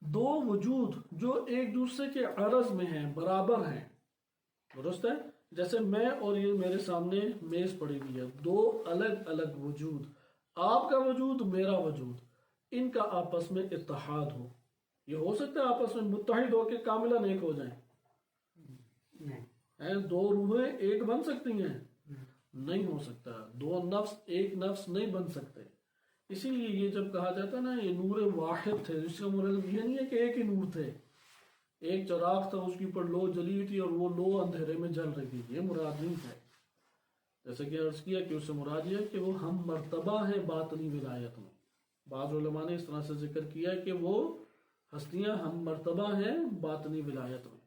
2 وجود جو ایک دوسرے کے عرض میں ہیں، برابر ہیں، درست ہے؟ جیسے میں اور یہ میرے سامنے میز پڑی ہوئی ہے، 2 الگ الگ وجود، آپ کا وجود، میرا وجود، ان کا آپس میں اتحاد ہو۔ یہ ہو سکتا ہے آپس میں متحد ہو کے کاملاً ایک ہو جائیں؟ 2 روحیں ایک بن سکتی ہیں؟ نہیں ہو سکتا۔ 2 نفس ایک نفس نہیں بن سکتے۔ اسی لیے یہ جب کہا جاتا ہے نا یہ نور واحد تھے، اس کا مراد یہ نہیں ہے کہ ایک ہی نور تھے، ایک چراغ تھا، اس کے اوپر لو جلی تھی اور وہ لو اندھیرے میں جل رہی تھی، یہ مراد نہیں ہے۔ جیسے کہ عرض کیا کہ اس سے مراد یہ ہے کہ وہ ہم مرتبہ ہیں باطنی ولایت میں۔ بعض علماء نے اس طرح سے ذکر کیا کہ وہ ہستیاں ہم مرتبہ ہیں باطنی ولایت میں۔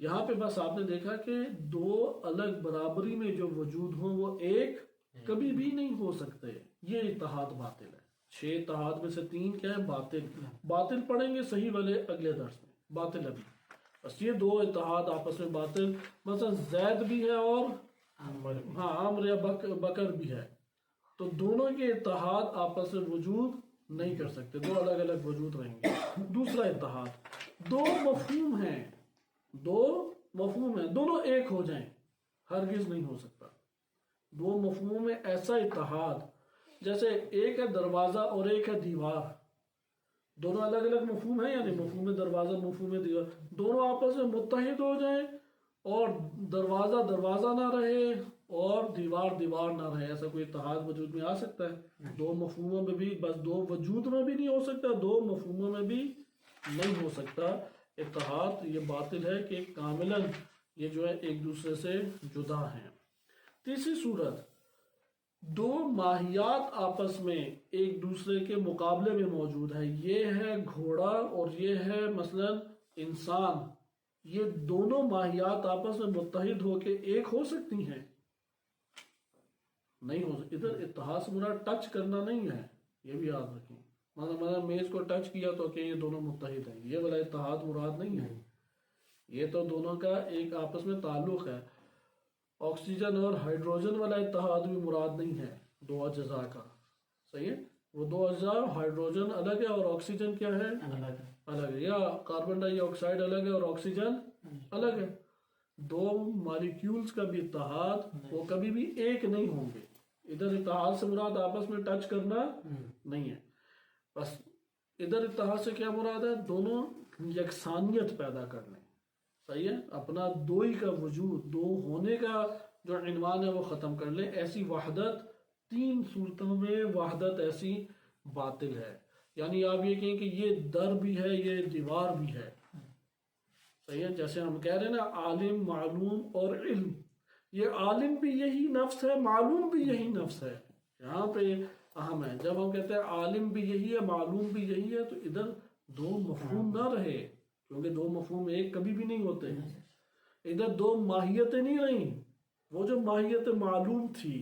یہاں پہ بس آپ نے دیکھا کہ 2 الگ برابری میں جو وجود ہوں وہ ایک کبھی بھی نہیں ہو سکتے، یہ اتحاد باطل ہے۔ 6 اتحاد میں سے 3 کیا ہے؟ باطل۔ باطل پڑھیں گے صحیح والے اگلے درس میں، باطل ابھی بس یہ 2 اتحاد آپس میں باطل، مثلا زید بھی ہے اور عمر یا بکر بھی ہے، تو دونوں کے اتحاد آپس میں وجود نہیں کر سکتے، دو الگ الگ وجود رہیں گے۔ دوسرا اتحاد، دو مفہوم ہیں دونوں ایک ہو جائیں، ہرگز نہیں ہو سکتا۔ دو مفہوم میں ایسا اتحاد، جیسے ایک ہے دروازہ اور ایک ہے دیوار، دونوں الگ الگ مفہوم ہیں، یعنی مفہوم دروازہ مفہوم دیوار، دونوں آپس میں متحد ہو جائیں اور دروازہ دروازہ نہ رہے اور دیوار دیوار نہ رہے، ایسا کوئی اتحاد وجود میں آ سکتا ہے؟ دو مفہوموں میں بھی، بس دو وجود میں بھی نہیں ہو سکتا، دو مفہوموں میں بھی نہیں ہو سکتا اتحاد۔ یہ باطل ہے کہ کاملاً یہ جو ہے ایک دوسرے سے جدا ہیں۔ تیسری صورت، دو ماہیات آپس میں ایک دوسرے کے مقابلے میں موجود ہے، یہ ہے گھوڑا اور یہ ہے مثلا انسان، یہ دونوں ماہیات آپس میں متحد ہو کے ایک ہو سکتی ہیں؟ نہیں ہو سکتی۔ ادھر اتحاد سے مراد ٹچ کرنا نہیں ہے، یہ بھی یاد رکھیں۔ مثلا میز کو ٹچ کیا تو کہ یہ دونوں متحد ہیں، یہ والا اتحاد مراد نہیں ہے۔ یہ تو دونوں کا ایک آپس میں تعلق ہے۔ آکسیجن اور ہائیڈروجن والا اتحاد بھی مراد نہیں ہے دو اجزاء کا، صحیح ہے؟ وہ دو اجزاء، ہائیڈروجن الگ ہے اور آکسیجن کیا ہے؟ الگ ہے، یا کاربن ڈائی آکسائڈ الگ ہے اور آکسیجن الگ ہے۔ دو مالیکیولز کا بھی اتحاد وہ کبھی بھی ایک نہیں ہوں گے۔ ادھر اتحاد سے مراد آپس میں ٹچ کرنا نہیں ہے، بس ادھر اتحاد سے کیا مراد ہے؟ دونوں یکسانیت پیدا کرنے، صحیح ہے؟ اپنا دوئی کا وجود، دو ہونے کا جو عنوان ہے وہ ختم کر لیں۔ ایسی وحدت، تین صورتوں میں وحدت ایسی باطل ہے۔ یعنی آپ یہ کہیں کہ یہ در بھی ہے، یہ دیوار بھی ہے، صحیح ہے؟ جیسے ہم کہہ رہے ہیں نا عالم، معلوم اور علم، یہ عالم بھی یہی نفس ہے، معلوم بھی یہی نفس ہے، یہاں پہ اہم ہے۔ جب ہم کہتے ہیں عالم بھی یہی ہے، معلوم بھی یہی ہے، تو ادھر دو مفہوم نہ رہے، کیونکہ دو مفہوم ایک کبھی بھی نہیں ہوتے۔ ادھر دو ماہیتیں نہیں رہیں، وہ جو ماہیت معلوم تھی،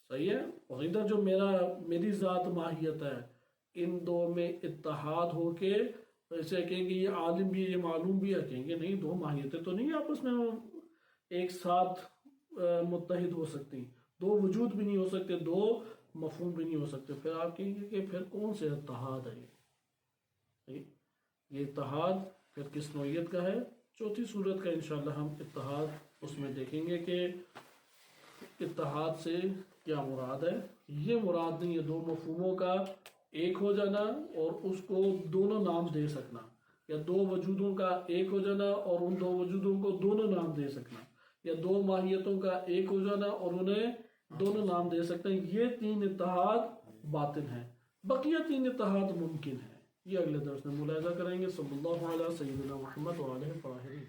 صحیح ہے، اور ادھر جو میری ذات ماہیت ہے، ان دو میں اتحاد ہو کے ایسے کہیں گے یہ عالم بھی ہے یہ معلوم بھی ہے، کہیں گے نہیں، دو ماہیتیں تو نہیں آپس میں ایک ساتھ متحد ہو سکتی، دو وجود بھی نہیں ہو سکتے، دو مفہوم بھی نہیں ہو سکتے۔ پھر آپ کہیں گے کہ پھر کون سے اتحاد ہے یہ اتحاد پھر کس نوعیت کا ہے؟ چوتھی صورت کا انشاءاللہ ہم اتحاد اس میں دیکھیں گے کہ اتحاد سے کیا مراد ہے۔ یہ مراد نہیں ہے دو مفہوموں کا ایک ہو جانا اور اس کو دونوں نام دے سکنا، یا دو وجودوں کا ایک ہو جانا اور ان دو وجودوں کو دونوں نام دے سکنا، یا دو ماہیتوں کا ایک ہو جانا اور انہیں دونوں نام دے سکتے ہیں۔ یہ تین اتحاد باطل ہیں، بقیہ تین اتحاد ممکن ہیں۔ یہ اگلے درس میں ملاحظہ کریں گے۔ صلی اللہ علیہ سیدنا محمد وعلیہ الطاہرین۔